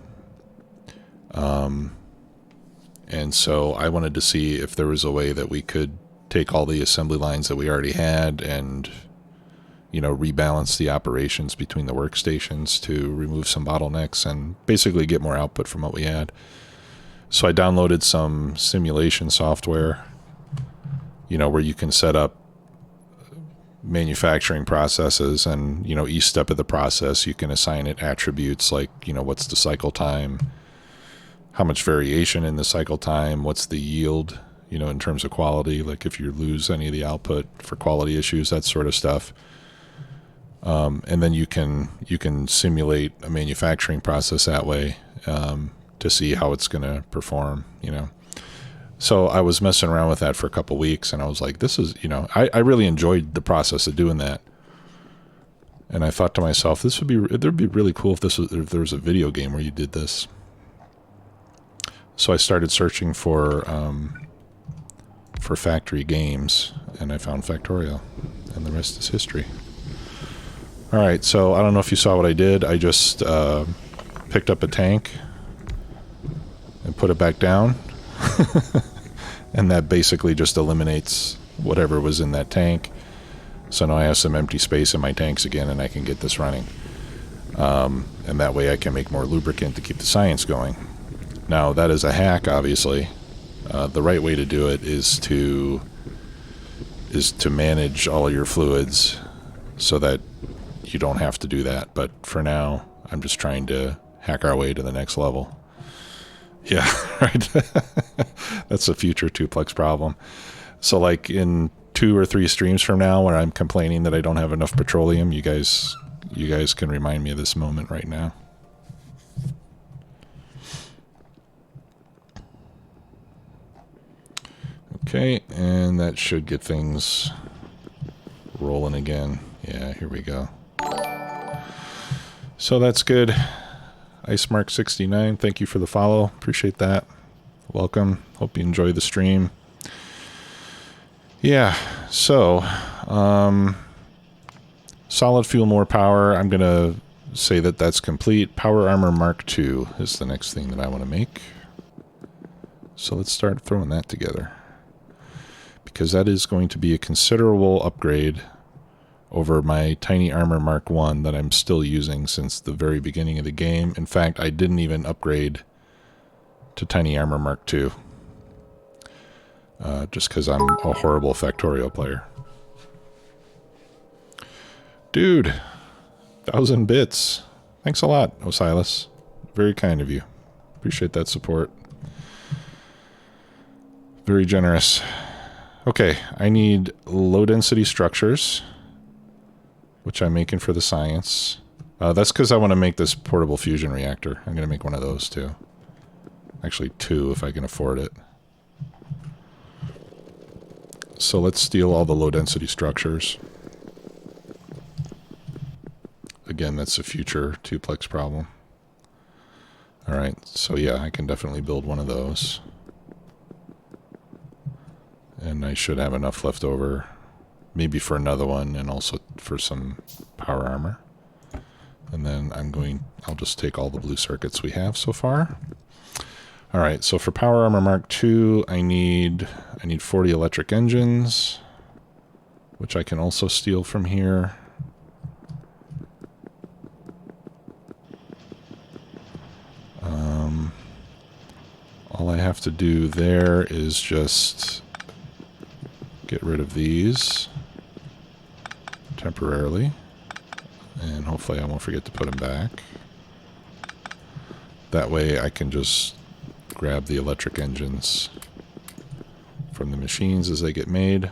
S1: And so I wanted to see if there was a way that we could take all the assembly lines that we already had and, rebalance the operations between the workstations to remove some bottlenecks and basically get more output from what we had. So I downloaded some simulation software, where you can set up manufacturing processes and, each step of the process, you can assign it attributes like, what's the cycle time, how much variation in the cycle time, what's the yield, in terms of quality, like if you lose any of the output for quality issues, that sort of stuff. And then you can simulate a manufacturing process that way to see how it's going to perform, So I was messing around with that for a couple weeks, and I was like, this is, I really enjoyed the process of doing that. And I thought to myself, it'd be really cool if there was a video game where you did this. So I started searching for factory games, and I found Factorio, and the rest is history. All right, so I don't know if you saw what I did. I just picked up a tank and put it back down, and that basically just eliminates whatever was in that tank. So now I have some empty space in my tanks again, and I can get this running. And that way I can make more lubricant to keep the science going. Now, that is a hack, obviously. The right way to do it is to manage all your fluids so that you don't have to do that. But for now, I'm just trying to hack our way to the next level. Yeah, right. That's a future Tuplex problem. So like in 2 or 3 streams from now where I'm complaining that I don't have enough petroleum, you guys can remind me of this moment right now. Okay, and that should get things rolling again. Yeah, here we go. So that's good. IceMark69, thank you for the follow. Appreciate that. Welcome. Hope you enjoy the stream. Yeah, so solid fuel, more power. I'm going to say that that's complete. Power Armor Mk3 is the next thing that I want to make. So let's start throwing that together, because that is going to be a considerable upgrade over my Tiny Armor Mk1 that I'm still using since the very beginning of the game. In fact, I didn't even upgrade to Tiny Armor Mk2. Just because I'm a horrible Factorio player. Dude, 1,000 bits. Thanks a lot, Osiris. Very kind of you. Appreciate that support. Very generous. Okay, I need low density structures, which I'm making for the science. That's because I want to make this portable fusion reactor. I'm going to make one of those too. Actually 2 if I can afford it. So let's steal all the low density structures. Again, that's a future Tuplex problem. Alright, so yeah, I can definitely build one of those. And I should have enough left over, maybe for another one, and also for some power armor. And then I'll just take all the blue circuits we have so far. All right, so for Power Armor Mark II, I need 40 electric engines, which I can also steal from here. All I have to do there is just get rid of these temporarily, and hopefully I won't forget to put them back. That way I can just grab the electric engines from the machines as they get made.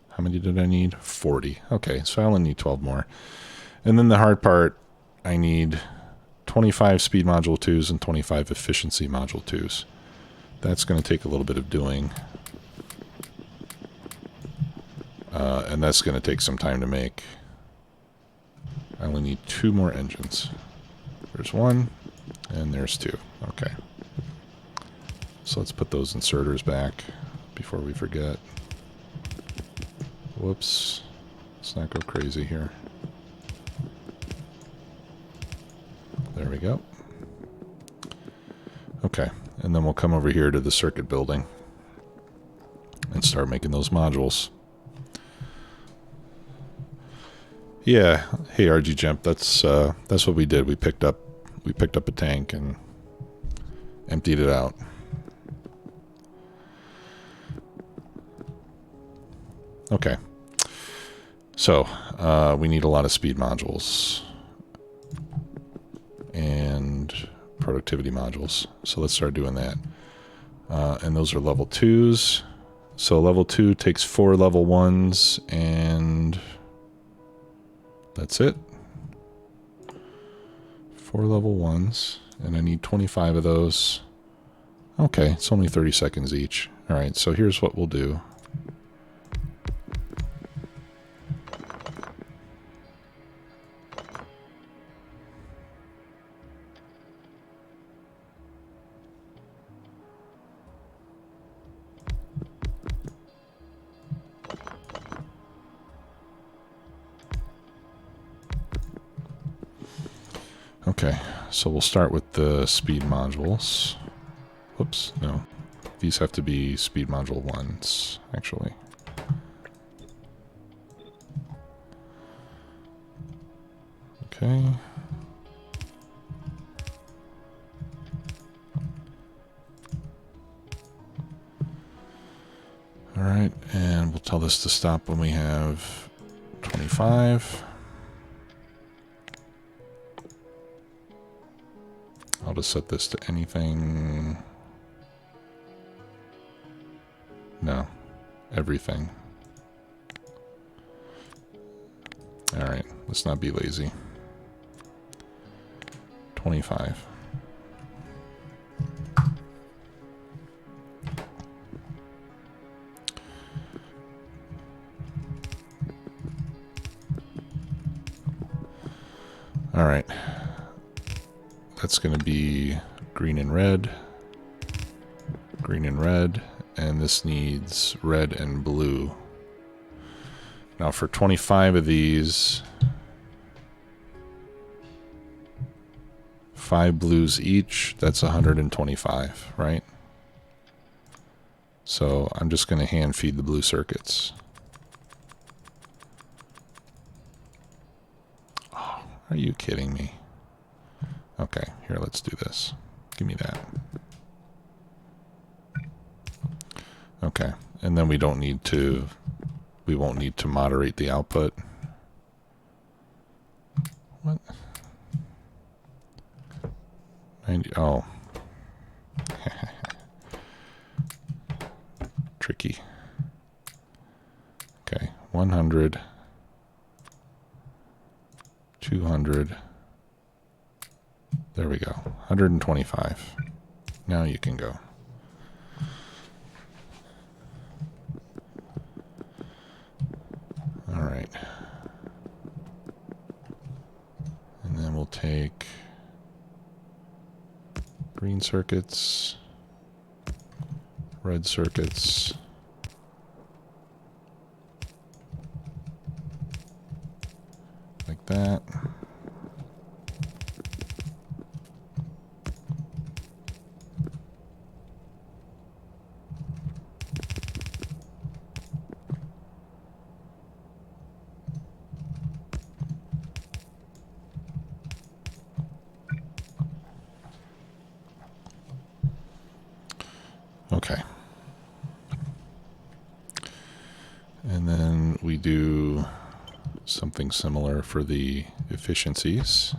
S1: How many did I need? 40. Okay, so I only need 12 more. And then the hard part, I need 25 speed module 2s and 25 efficiency module 2s. That's going to take a little bit of doing. And that's going to take some time to make. I only need 2 more engines. There's 1, and there's 2. Okay. So let's put those inserters back before we forget. Whoops. Let's not go crazy here. There we go. Okay, and then we'll come over here to the circuit building and start making those modules. Yeah, hey RG Jump, that's what we did. We picked up a tank and emptied it out. Okay. So, we need a lot of speed modules and productivity modules. So let's start doing that. And those are level 2s. So level 2 takes 4 level 1s, and that's it. 4 level 1s, and I need 25 of those. Okay, it's only 30 seconds each. Alright, so here's what we'll do. Okay, so we'll start with the speed modules. Whoops, no. These have to be speed module 1s, actually. Okay. Alright, and we'll tell this to stop when we have 25. I'll just set this to anything. No, everything. Alright, let's not be lazy. 25. Alright. That's going to be green and red, and this needs red and blue. Now for 25 of these, 5 blues each, that's 125, right? So I'm just going to hand feed the blue circuits. Oh, are you kidding me? Okay, here, let's do this. Give me that. Okay, and then we won't need to moderate the output. What? 90, oh. Tricky. Okay, 100, 200. There we go. 125. Now you can go. All right. And then we'll take green circuits, red circuits, like that. Okay. And then we do something similar for the efficiencies.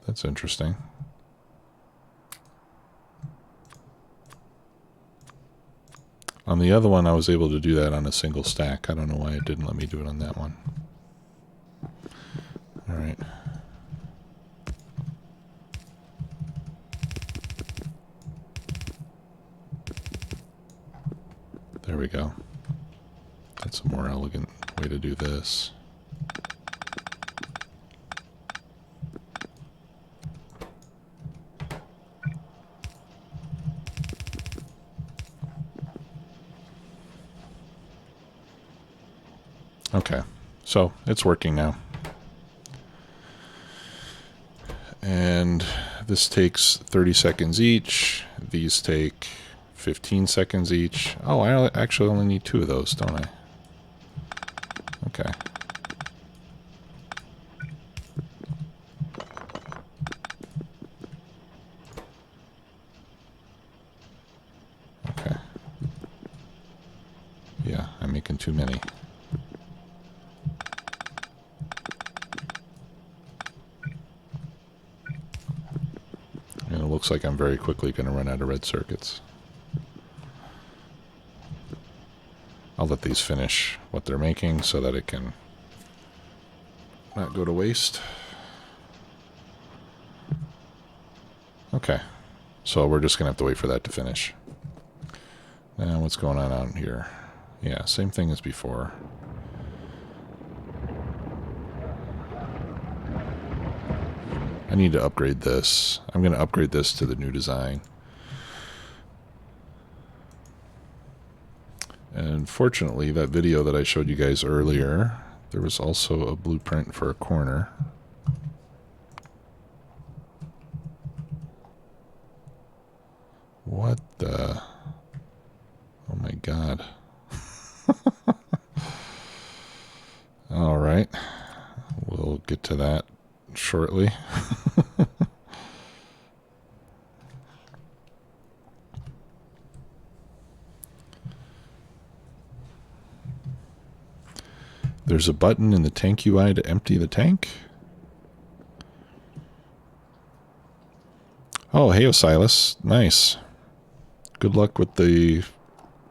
S1: That's interesting. On the other one, I was able to do that on a single stack. I don't know why it didn't let me do it on that one. All right. There we go. That's a more elegant way to do this. Okay, so it's working now. And this takes 30 seconds each. These take 15 seconds each. Oh, I actually only need 2 of those, don't I? Okay. Okay. Yeah, I'm making too many. And it looks like I'm very quickly going to run out of red circuits. I'll let these finish what they're making so that it can not go to waste. Okay, so we're just going to have to wait for that to finish. Now what's going on out here? Yeah, same thing as before. I need to upgrade this. I'm going to upgrade this to the new design. And fortunately, that video that I showed you guys earlier, there was also a blueprint for a corner. What the? Oh my god. All right. We'll get to that shortly. There's a button in the tank UI to empty the tank. Oh, hey, Osiris. Nice. Good luck with the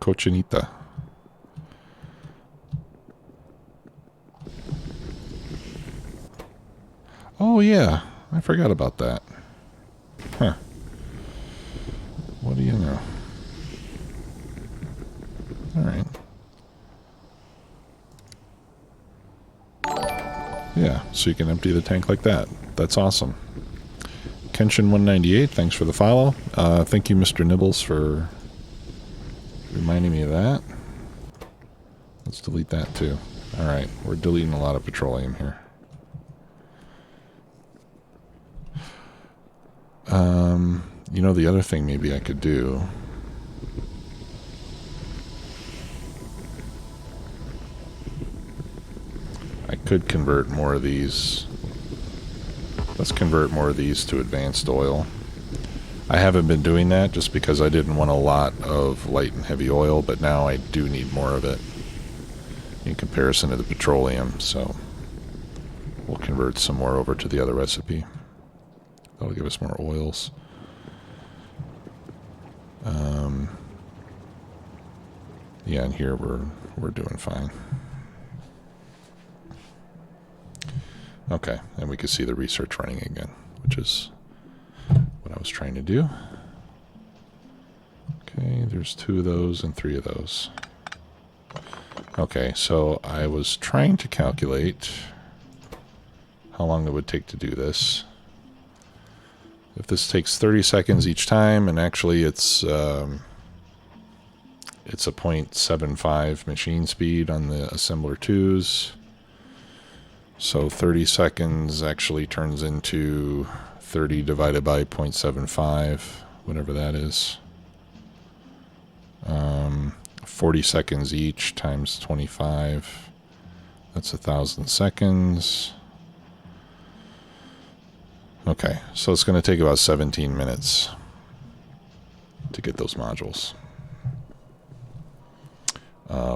S1: cochinita. Oh, yeah. I forgot about that. Huh. What do you know? All right. Yeah, so you can empty the tank like that. That's awesome. Kenshin198, thanks for the follow. Thank you, Mr. Nibbles, for reminding me of that. Let's delete that, too. All right, we're deleting a lot of petroleum here. You know, the other thing maybe I could do... I could convert more of these. Let's convert more of these to advanced oil. I haven't been doing that just because I didn't want a lot of light and heavy oil, but now I do need more of it in comparison to the petroleum, so we'll convert some more over to the other recipe. That'll give us more oils. Yeah, and here we're doing fine. Okay, and we can see the research running again, which is what I was trying to do. Okay, there's 2 of those and 3 of those. Okay, so I was trying to calculate how long it would take to do this. If this takes 30 seconds each time, and actually it's a 0.75 machine speed on the assembler 2s. So 30 seconds actually turns into 30 divided by 0.75, whatever that is. 40 seconds each times 25. That's 1,000 seconds. Okay, so it's going to take about 17 minutes to get those modules.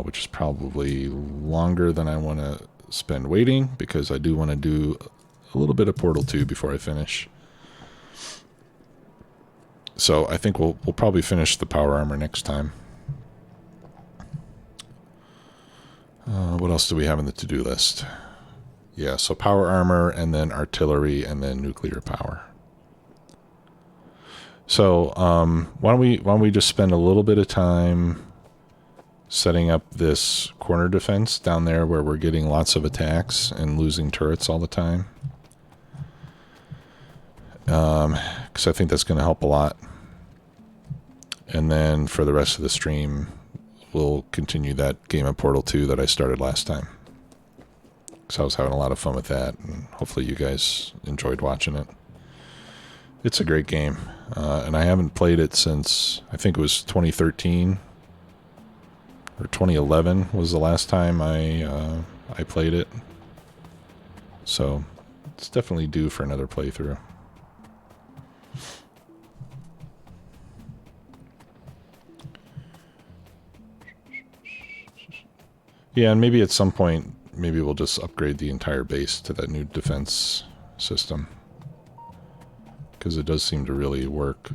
S1: Which is probably longer than I want to spend waiting, because I do want to do a little bit of Portal 2 before I finish. So I think we'll probably finish the power armor next time. What else do we have in the to-do list? Yeah, so power armor, and then artillery, and then nuclear power. So why don't we just spend a little bit of time setting up this corner defense down there where we're getting lots of attacks and losing turrets all the time. Because I think that's going to help a lot. And then for the rest of the stream, we'll continue that game of Portal 2 that I started last time. Because I was having a lot of fun with that, and hopefully you guys enjoyed watching it. It's a great game, and I haven't played it since, I think it was 2013. Or 2011 was the last time I played it. So it's definitely due for another playthrough. Yeah, and maybe at some point, maybe we'll just upgrade the entire base to that new defense system. Because it does seem to really work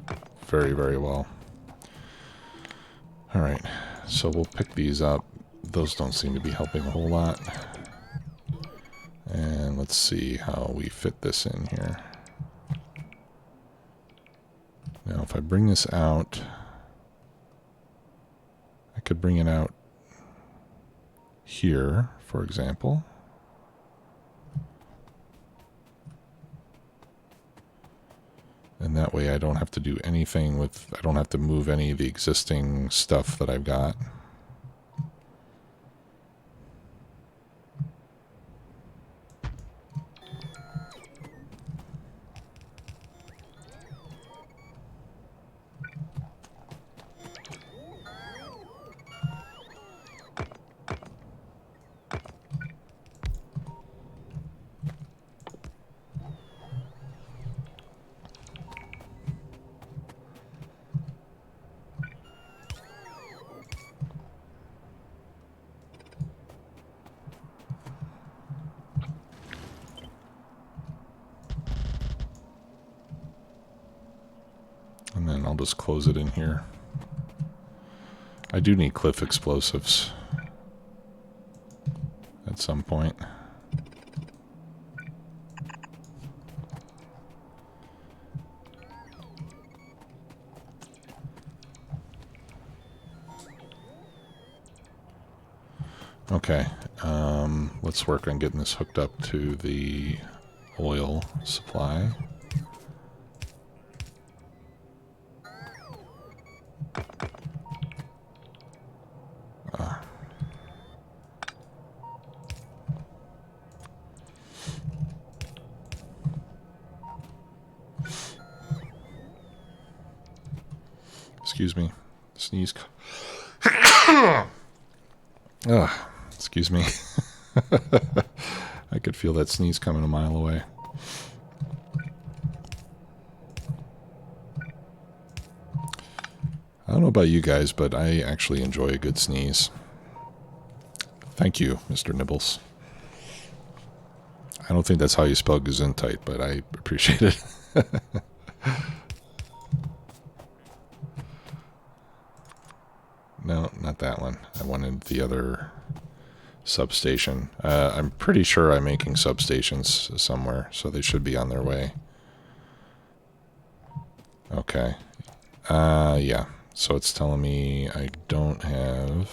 S1: very, very well. Alright. So we'll pick these up. Those don't seem to be helping a whole lot. And let's see how we fit this in here. Now if I bring this out, I could bring it out here, for example. And that way I don't have to do anything with, I don't have to move any of the existing stuff that I've got. And then I'll just close it in here. I do need cliff explosives at some point. Okay, let's work on getting this hooked up to the oil supply. Excuse me. Sneeze. Excuse me. I could feel that sneeze coming a mile away. I don't know about you guys, but I actually enjoy a good sneeze. Thank you, Mr. Nibbles. I don't think that's how you spell Gesundheit, but I appreciate it. No, not that one. I wanted the other substation. I'm pretty sure I'm making substations somewhere, so they should be on their way. Okay. Yeah. So it's telling me I don't have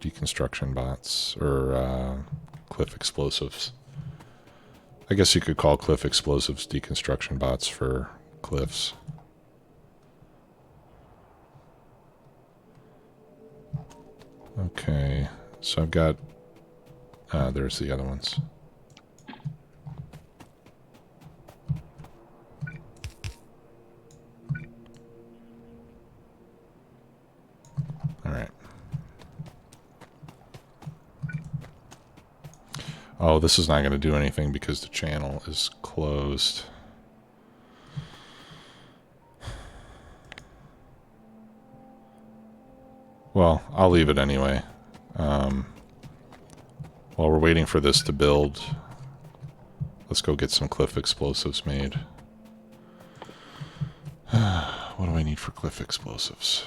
S1: deconstruction bots or cliff explosives. I guess you could call cliff explosives deconstruction bots for cliffs. Okay, so I've got, there's the other ones. Oh, this is not going to do anything because the channel is closed. Well, I'll leave it anyway. While we're waiting for this to build, let's go get some cliff explosives made. What do I need for cliff explosives?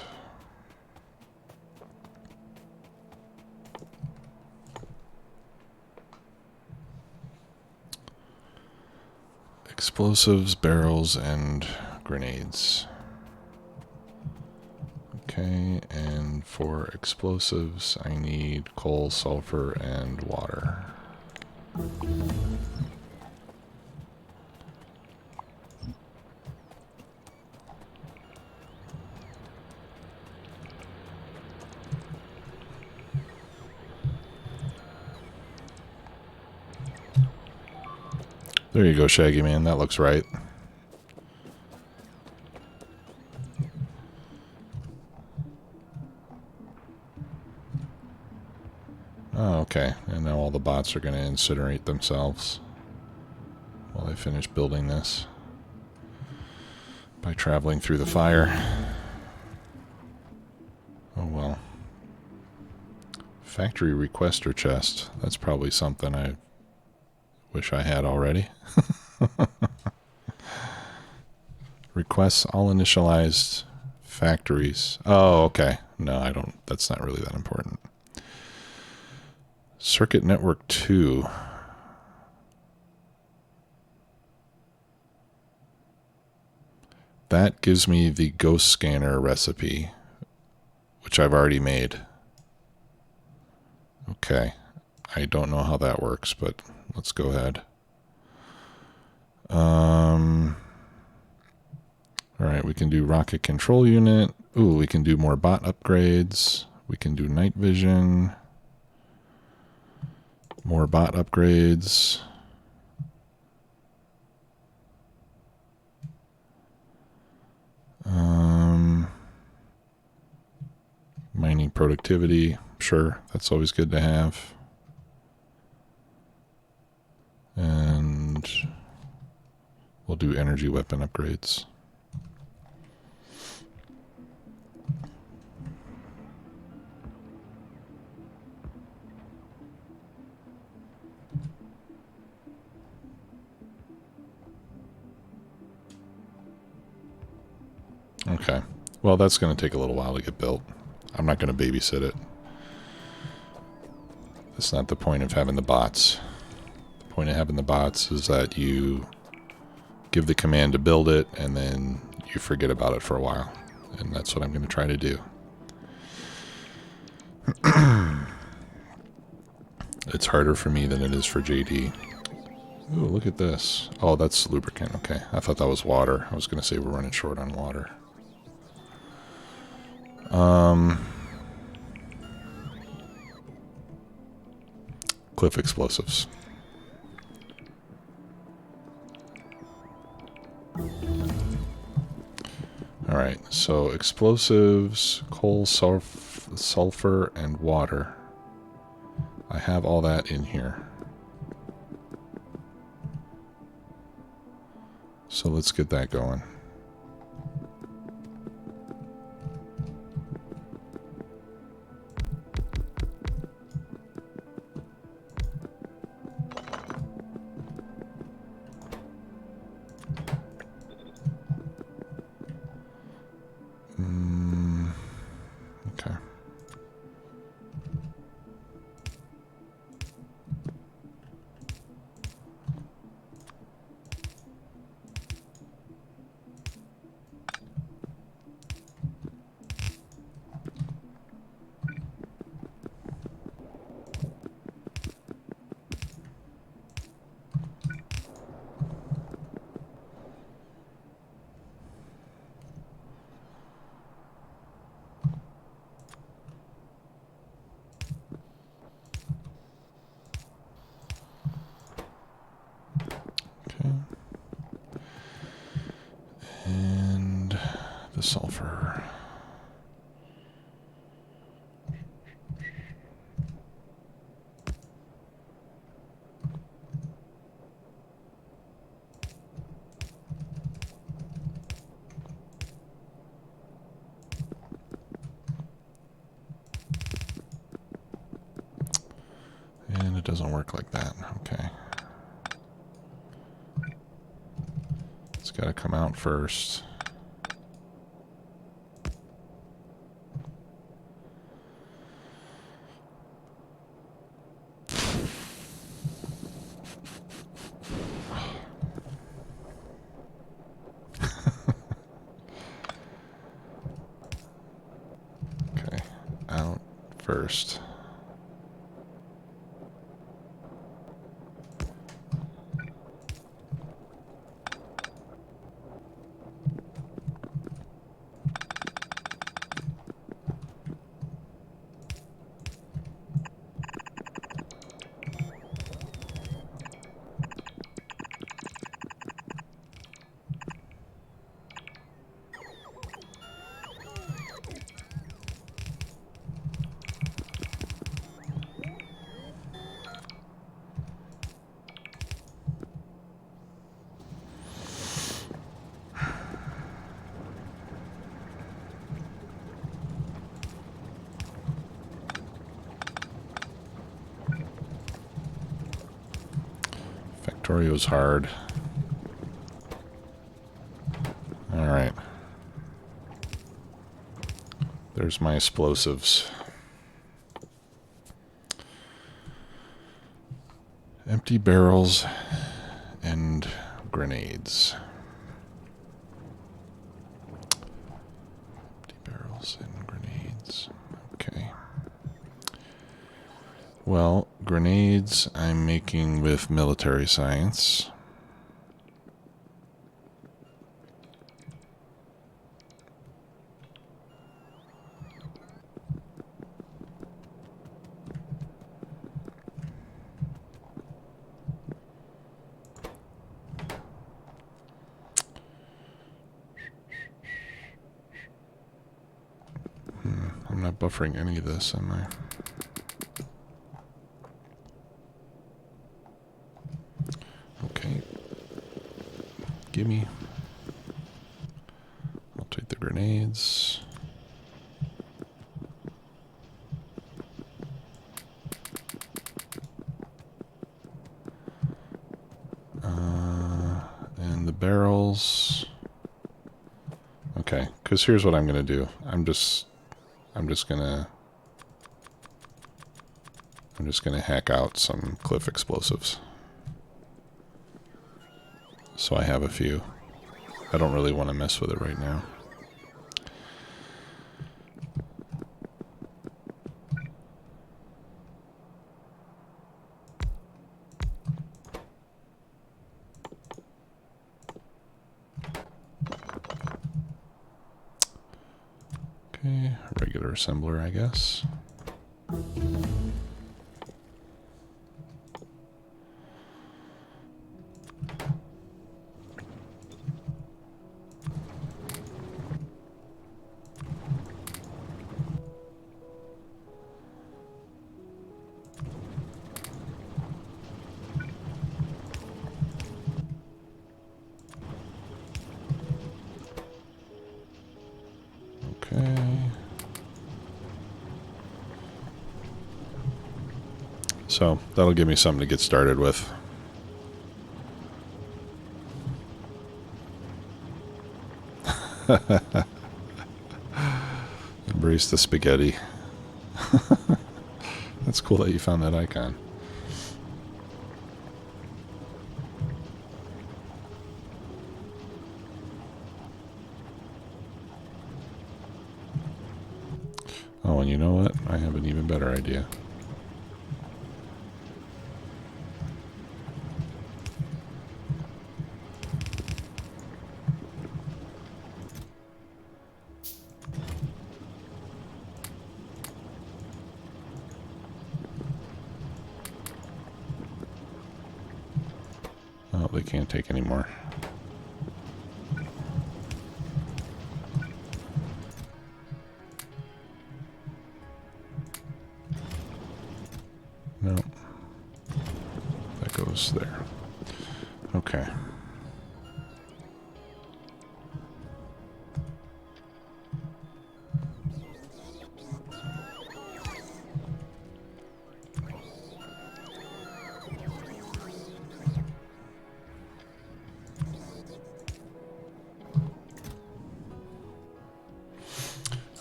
S1: Explosives, barrels, and grenades. Okay, and for explosives, I need coal, sulfur, and water. There you go, Shaggy Man. That looks right. Oh, okay. And now all the bots are going to incinerate themselves while I finish building this by traveling through the fire. Oh, well. Factory requester chest. That's probably something I wish I had already. Requests all initialized factories. Oh, okay. No, I don't. That's not really that important. Circuit Network 2. That gives me the ghost scanner recipe, which I've already made. Okay. I don't know how that works, but let's go ahead. Alright, we can do rocket control unit. Ooh, we can do more bot upgrades. We can do night vision. More bot upgrades. Mining productivity. Sure, that's always good to have. And we'll do energy weapon upgrades. Okay. Well, that's going to take a little while to get built. I'm not going to babysit it. That's not the point of having the bots. The point of having the bots is that you give the command to build it, and then you forget about it for a while. And that's what I'm going to try to do. It's harder for me than it is for JD. Ooh, look at this. Oh, that's lubricant. Okay. I thought that was water. I was going to say we're running short on water. Cliff explosives. Alright, so explosives, coal, sulfur, and water. I have all that in here. So let's get that going. Okay. And the sulfur. doesn't work like that. Okay. It's got to come out first. Okay, out first. Factorio's hard. Alright. There's my explosives. Empty barrels and grenades. Empty barrels and grenades. Okay. Well, grenades I'm making with military science. I'm not buffering any of this, am I? Okay. Gimme. I'll take the grenades. And the barrels. Okay, because here's what I'm gonna do. I'm just gonna hack out some cliff explosives. So I have a few. I don't really want to mess with it right now. Okay, regular assembler, I guess. Okay. So that'll give me something to get started with. Embrace the spaghetti. That's cool that you found that icon. Oh, and you know what? I have an even better idea. Oh, they can't take any more. No. That goes there. Okay.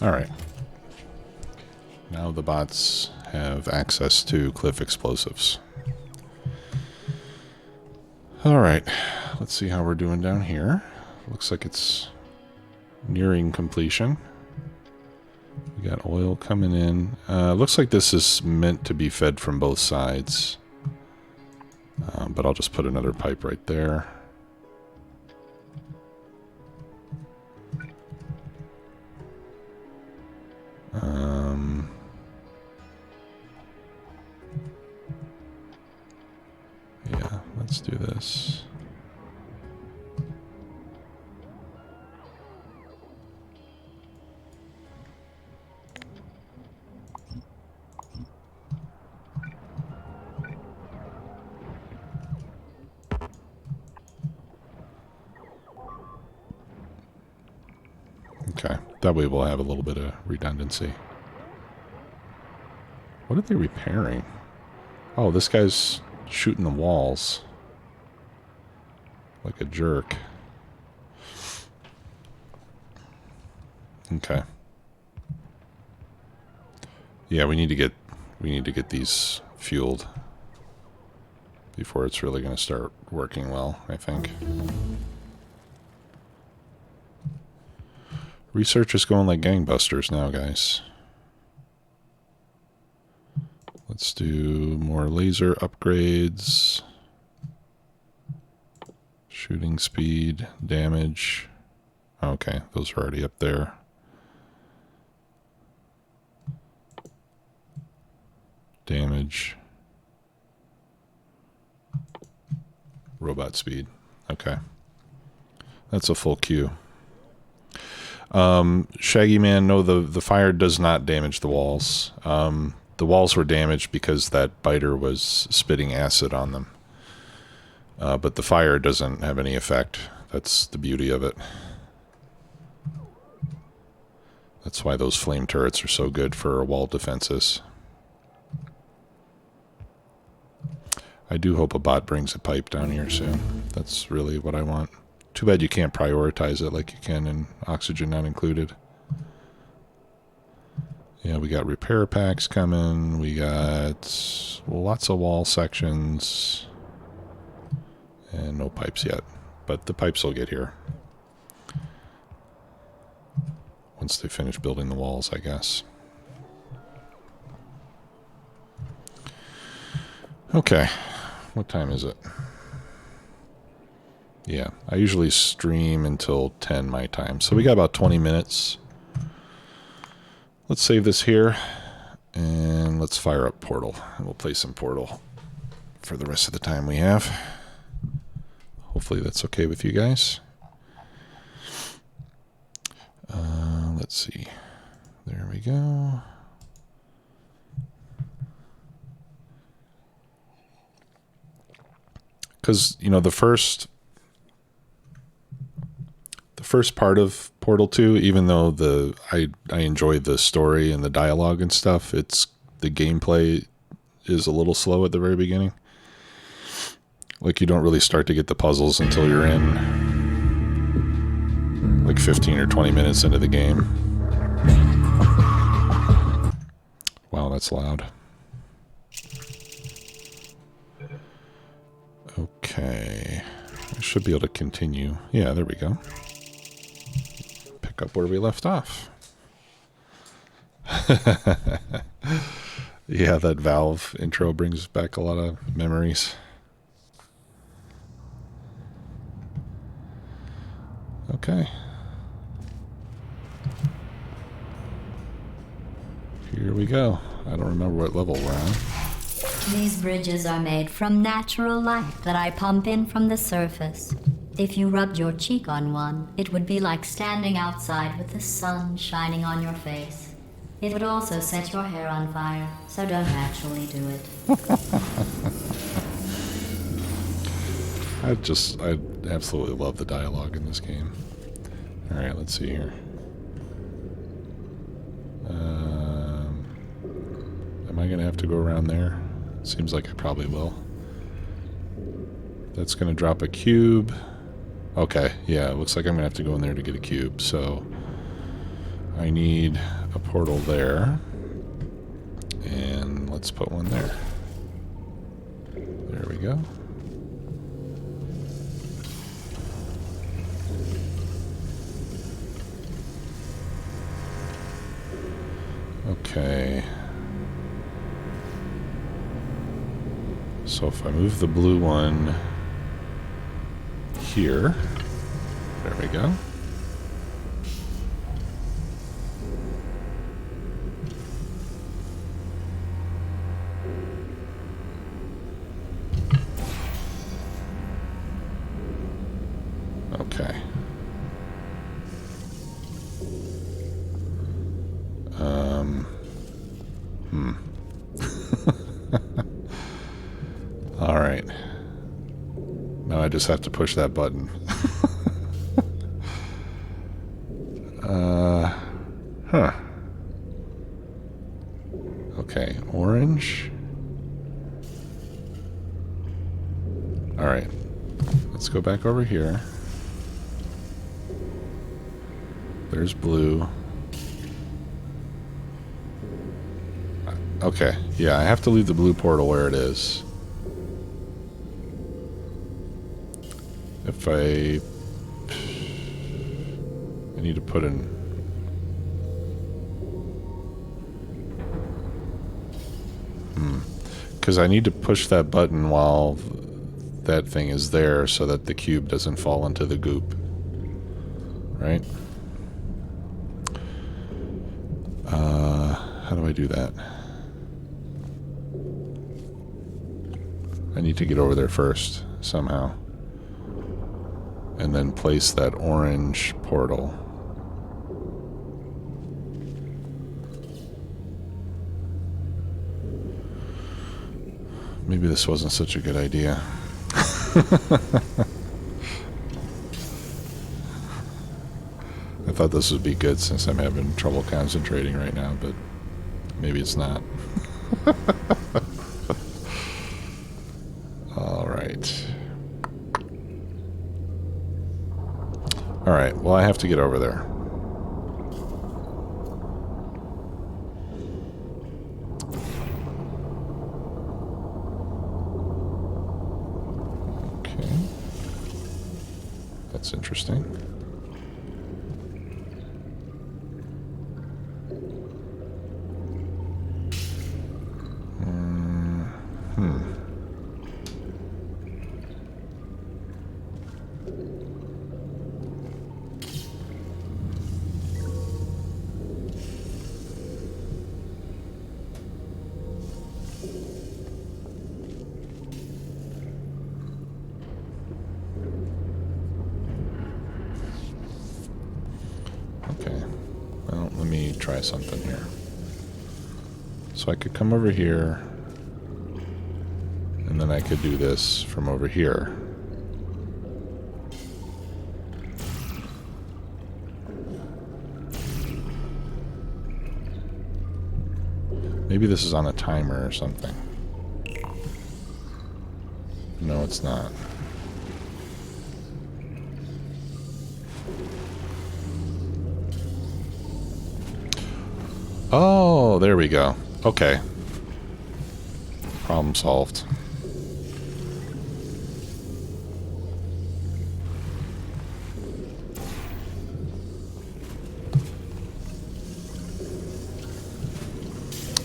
S1: Alright. Now the bots have access to cliff explosives. Alright. Let's see how we're doing down here. Looks like it's nearing completion. We got oil coming in. Looks like this is meant to be fed from both sides. But I'll just put another pipe right there. Yeah, let's do this. Okay, that way we'll have a little bit of redundancy. What are they repairing? Oh, this guy's shooting the walls. Like a jerk. Okay. Yeah, we need to get these fueled before it's really going to start working well, I think. Research is going like gangbusters now, guys. Let's do more laser upgrades. Shooting speed, damage. Okay, those are already up there. Damage. Robot speed. Okay. That's a full queue. Shaggy Man, no, the fire does not damage the walls. The walls were damaged because that biter was spitting acid on them. But the fire doesn't have any effect. That's the beauty of it. That's why those flame turrets are so good for wall defenses. I do hope a bot brings a pipe down here soon. That's really what I want. Too bad you can't prioritize it like you can in Oxygen Not Included. Yeah, we got repair packs coming. We got lots of wall sections. And no pipes yet. But the pipes will get here. Once they finish building the walls, I guess. Okay. What time is it? Yeah, I usually stream until 10 my time. So we got about 20 minutes. Let's save this here. And let's fire up Portal. And we'll play some Portal for the rest of the time we have. Hopefully that's okay with you guys. Let's see. There we go. Because, you know, the first part of Portal 2, even though I enjoy the story and the dialogue and stuff, the gameplay is a little slow at the very beginning. Like, you don't really start to get the puzzles until you're in like 15 or 20 minutes into the game. Wow, that's loud. Okay. I should be able to continue. Yeah, there we go. Pick up where we left off. Yeah, that Valve intro brings back a lot of memories. Okay. Here we go. I don't remember what level we're on.
S2: These bridges are made from natural light that I pump in from the surface. If you rubbed your cheek on one, it would be like standing outside with the sun shining on your face. It would also set your hair on fire, so don't actually do it.
S1: I absolutely love the dialogue in this game. Alright, let's see here. Am I going to have to go around there? Seems like I probably will. That's going to drop a cube. Okay, yeah, it looks like I'm going to have to go in there to get a cube, so I need a portal there. And let's put one there. There we go. Okay. So if I move the blue one here, there we go. Okay. All right. Now I just have to push that button. Huh. Okay, orange. All right. Let's go back over here. There's blue. Okay, yeah, I have to leave the blue portal where it is. If I need to put in... Because I need to push that button while that thing is there so that the cube doesn't fall into the goop. Right? How do I do that? I need to get over there first, somehow. And then place that orange portal. Maybe this wasn't such a good idea. I thought this would be good since I'm having trouble concentrating right now, but maybe it's not. Alright. Alright, well I have to get over there. Okay. That's interesting. Try something here. So I could come over here, and then I could do this from over here. Maybe this is on a timer or something. No, it's not. Oh, there we go. Okay. Problem solved.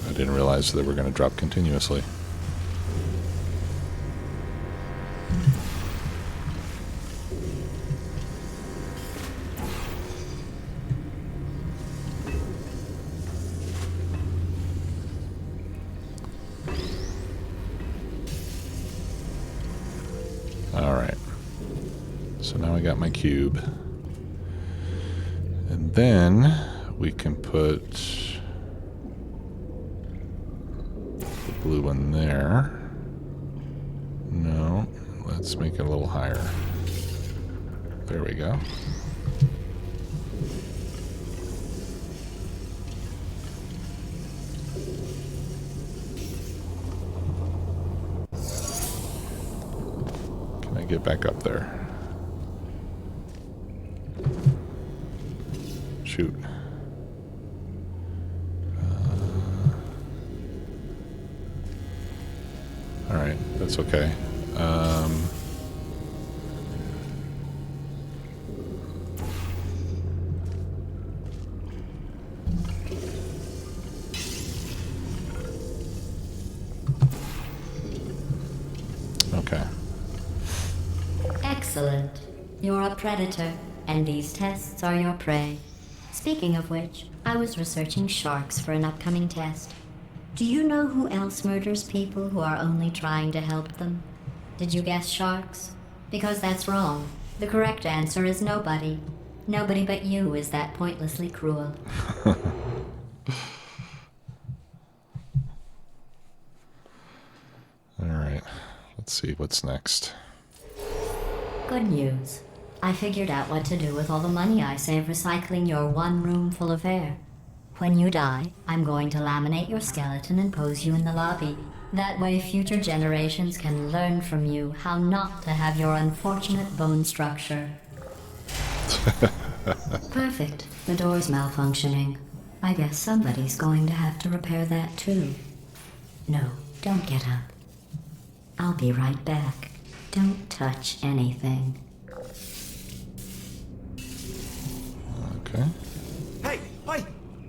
S1: I didn't realize they were going to drop continuously. Alright. So now I got my cube. And then we can put the blue one there. No, let's make it a little higher. There we go. Get back up there. Shoot. that's okay. Okay.
S2: Excellent. You're a predator, and these tests are your prey. Speaking of which, I was researching sharks for an upcoming test. Do you know who else murders people who are only trying to help them? Did you guess sharks? Because that's wrong. The correct answer is nobody. Nobody but you is that pointlessly cruel.
S1: Alright. Let's see what's next.
S2: Good news. I figured out what to do with all the money I save recycling your one room full of air. When you die, I'm going to laminate your skeleton and pose you in the lobby. That way future generations can learn from you how not to have your unfortunate bone structure. Perfect. The door's malfunctioning. I guess somebody's going to have to repair that too. No, don't get up. I'll be right back. Don't touch anything.
S1: Okay.
S3: Hey,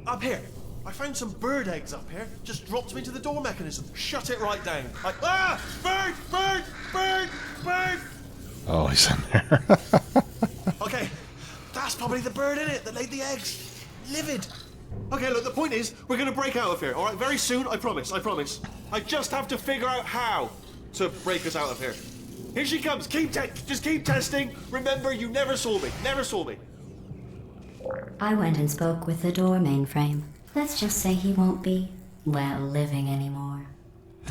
S3: up here. I found some bird eggs up here. Just dropped them into the door mechanism. Shut it right down. Like, bird!
S1: Oh, he's in there.
S3: Okay, that's probably the bird in it that laid the eggs. Livid. Okay, look, the point is, we're gonna break out of here, alright? Very soon, I promise. I just have to figure out how to break us out of here. Here she comes. Just keep testing. Remember, you never saw me.
S2: I went and spoke with the door mainframe. Let's just say he won't be, well, living anymore.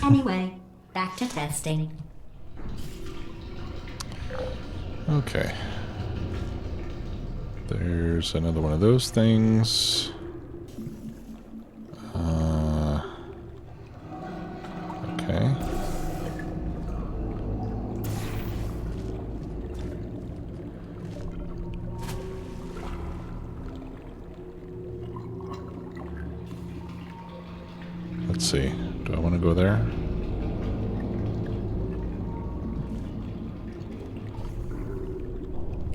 S2: Anyway, back to testing.
S1: Okay. There's another one of those things. Okay. Let's see. Do I want to go there?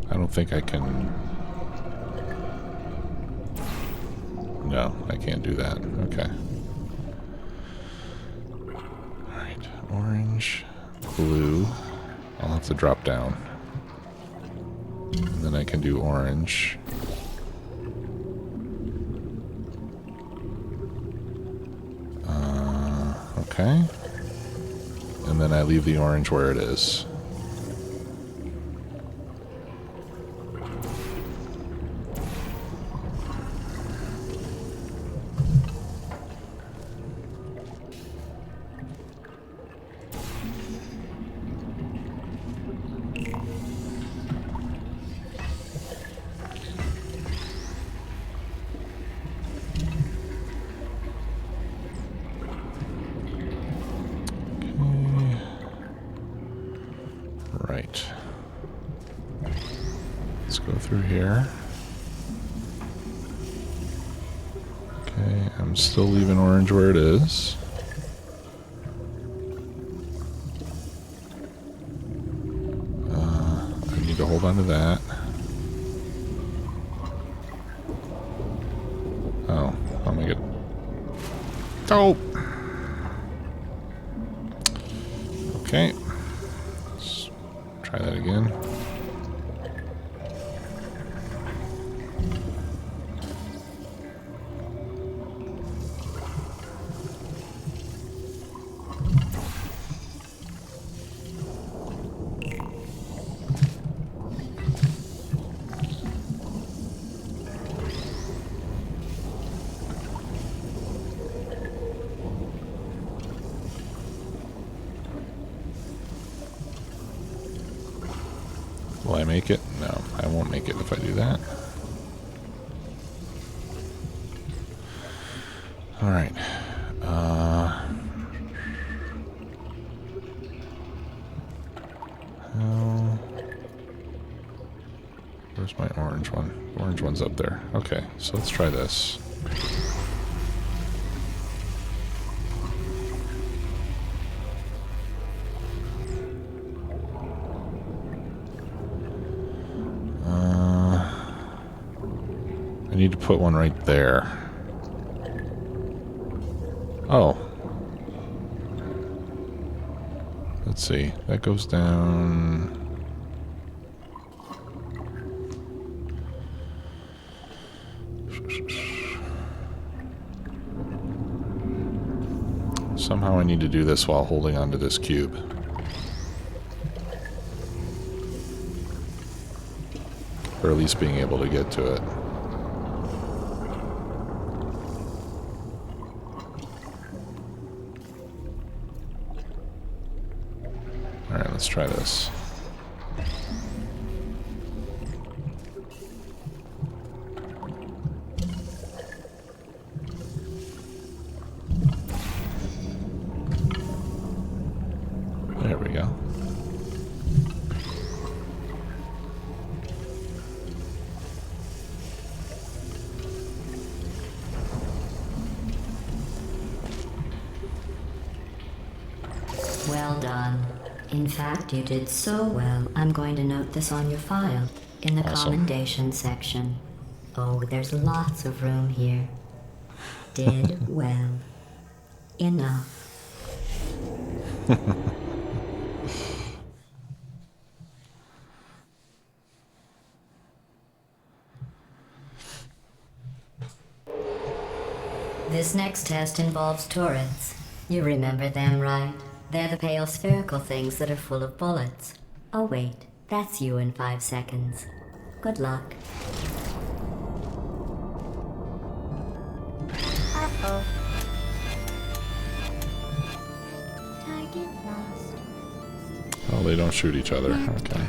S1: I don't think I can. No, I can't do that. Okay. Alright. Orange, blue. I'll have to drop down. And then I can do orange. Okay. And then I leave the orange where it is. Right. Let's go through here. Okay, I'm still leaving orange where it is. I need to hold on to that. Oh, how am I get? Oh! Okay. Try that again. Will I make it? No, I won't make it if I do that. Alright. Where's my orange one? The orange one's up there. Okay, so let's try this. need to put one right there. Oh. Let's see. That goes down. Somehow I need to do this while holding onto this cube. Or at least being able to get to it. Alright, let's try this. There we go.
S2: Well done. In fact, you did so well, I'm going to note this on your file, in the
S1: Awesome.
S2: commendation section. Oh, there's lots of room here. Did well. Enough. This next test involves turrets. You remember them, right? They're the pale spherical things that are full of bullets. Oh wait, that's you in 5 seconds. Good luck. Uh-oh. Target lost.
S1: Oh, they don't shoot each other. Okay.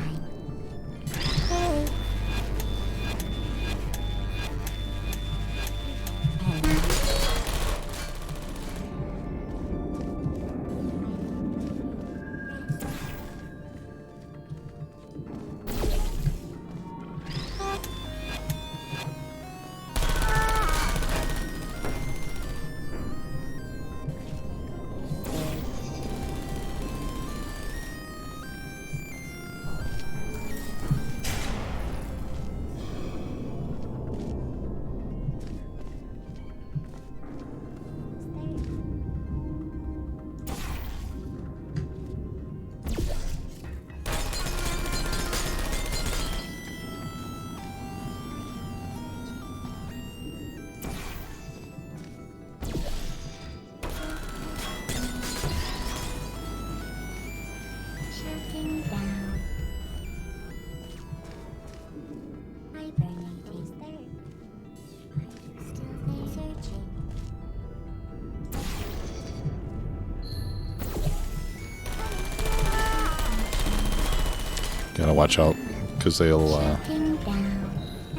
S1: Gotta watch out, because they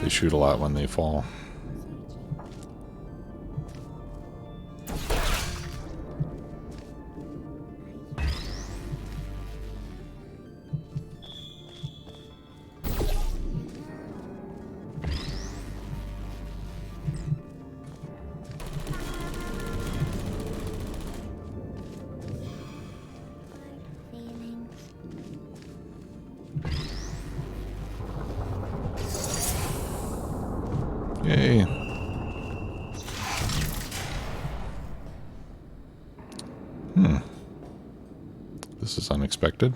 S1: shoot a lot when they fall. Yay. This is unexpected.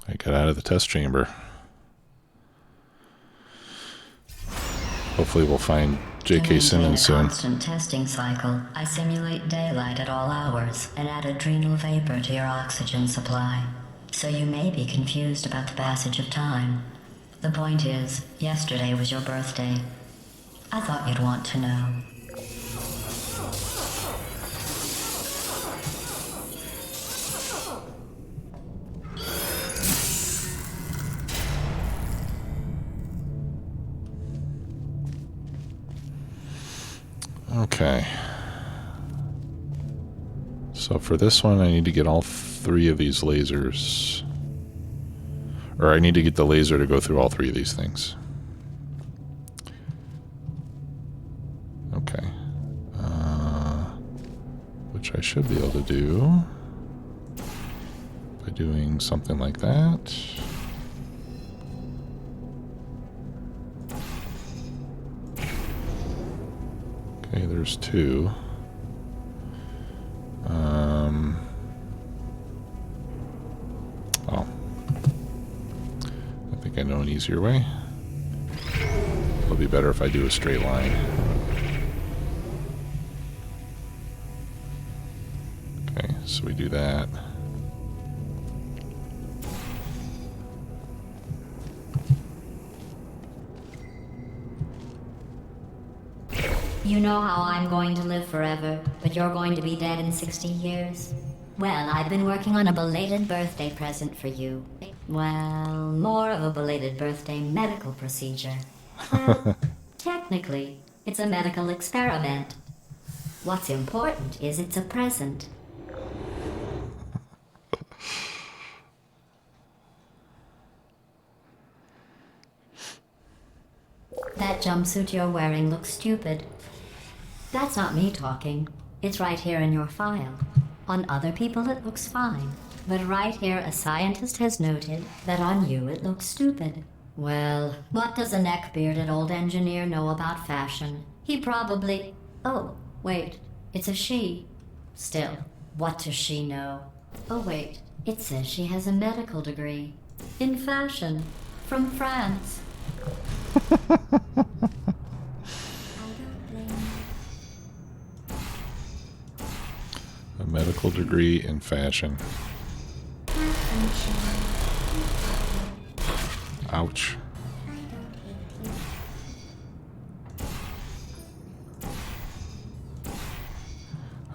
S1: I got out of the test chamber. Hopefully we'll find J.K. Simmons soon.
S2: In a constant testing cycle, I simulate daylight at all hours and add adrenal vapor to your oxygen supply. So you may be confused about the passage of time. The point is, yesterday was your birthday. I thought you'd want to know.
S1: Okay. So for this one, I need to get all 3 of these lasers. Or I need to get the laser to go through all 3 of these things. Okay. Which I should be able to do by doing something like that. Okay, there's two. Oh. I think I know an easier way. It'll be better if I do a straight line. Okay, so we do that.
S2: You know how I'm going to live forever, but you're going to be dead in 60 years? Well, I've been working on a belated birthday present for you. Well, more of a belated birthday medical procedure. Well, technically, it's a medical experiment. What's important is it's a present. That jumpsuit you're wearing looks stupid. That's not me talking. It's right here in your file. On other people it looks fine. But right here a scientist has noted that on you it looks stupid. Well, what does a neck-bearded old engineer know about fashion? He probably... Oh, wait. It's a she. Still, what does she know? Oh wait, it says she has a medical degree. In fashion. From France.
S1: A medical degree in fashion. Ouch.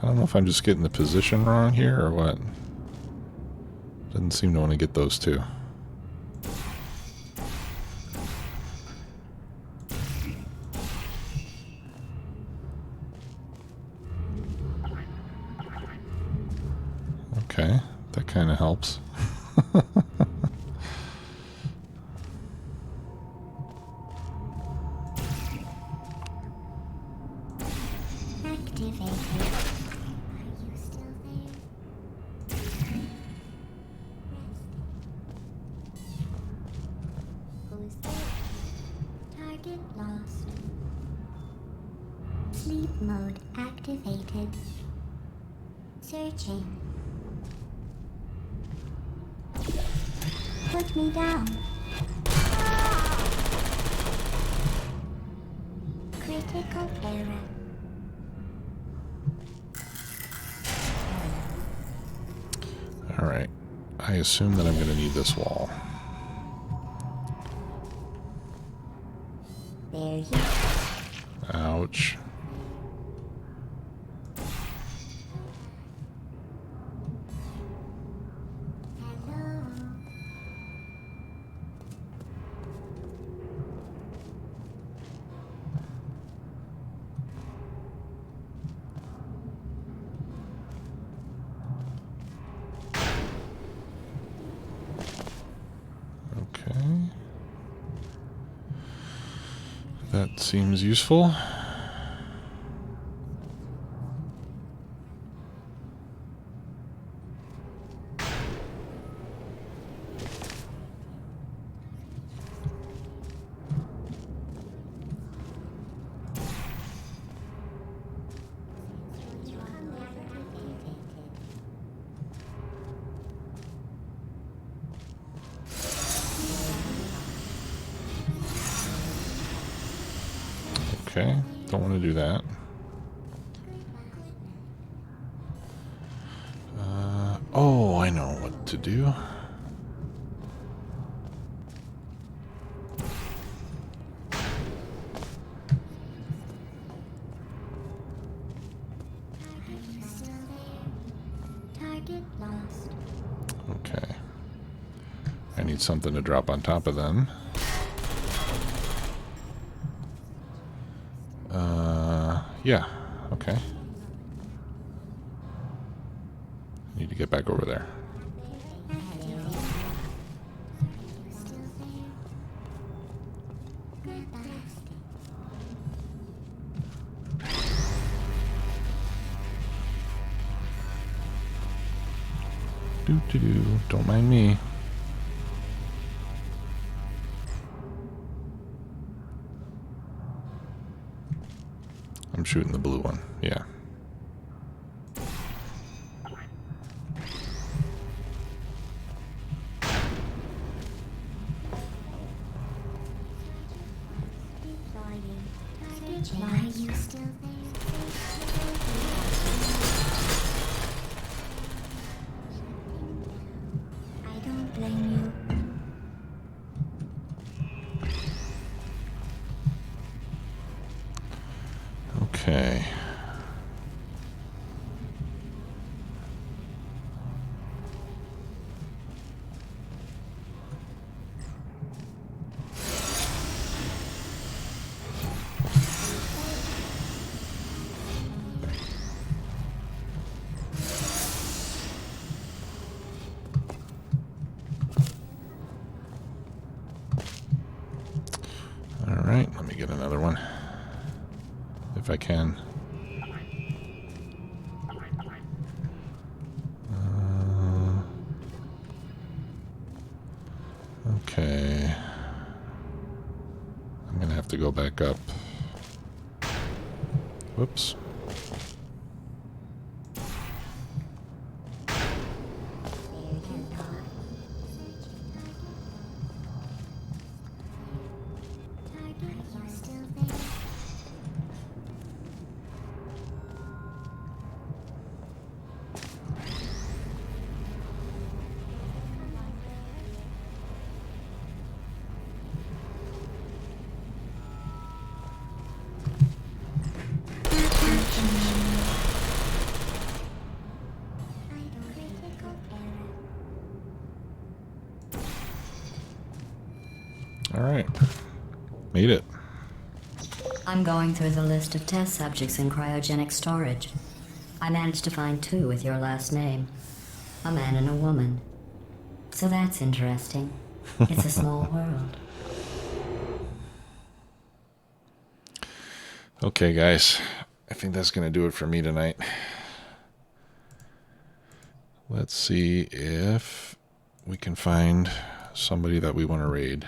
S1: I don't know if I'm just getting the position wrong here or what. Doesn't seem to want to get those two. Okay, that kind of helps.
S4: Activated. Are you still there? Who's there? Target lost. Sleep mode activated. Searching. Put me down. Critical error.
S1: Alright. I assume that I'm going to need this wall.
S4: There you go.
S1: Ouch.
S4: Hello.
S1: Okay. That seems useful. Okay, don't want to do that. Oh, I know what to do.
S4: Target lost.
S1: Okay. I need something to drop on top of them. Yeah, okay. Need to get back over there.
S4: Still there? Goodbye.
S1: Do. Don't mind me. I'm shooting the blue one. Yeah.
S4: Deploying. Target lost. Are you still there? I don't blame you.
S1: Okay. All right, let me get another one if I can. Okay. I'm gonna have to go back up. Whoops.
S4: Target, you still there? Critical error.
S1: All right. Made it.
S2: I'm going through the list of test subjects in cryogenic storage. I managed to find 2 with your last name. A man and a woman. So that's interesting. It's a small world.
S1: Okay, guys. I think that's going to do it for me tonight. Let's see if we can find somebody that we want to raid.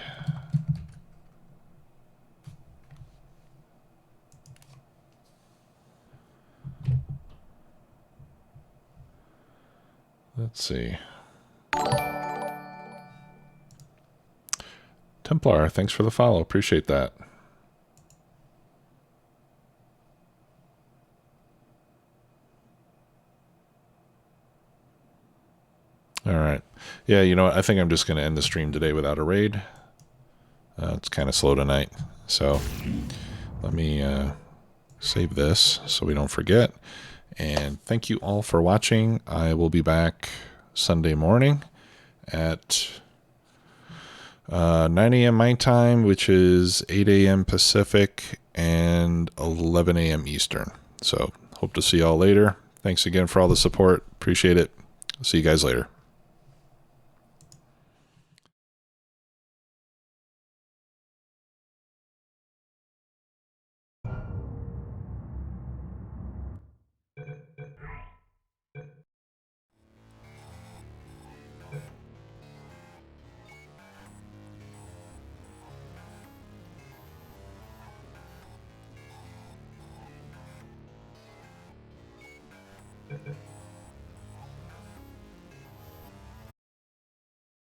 S1: Let's see. Templar, thanks for the follow. Appreciate that. All right. Yeah, you know what? I think I'm just going to end the stream today without a raid. It's kind of slow tonight. So let me save this so we don't forget. And thank you all for watching. I will be back Sunday morning at 9 a.m. my time, which is 8 a.m. Pacific and 11 a.m. Eastern. So hope to see y'all later. Thanks again for all the support. Appreciate it. See you guys later.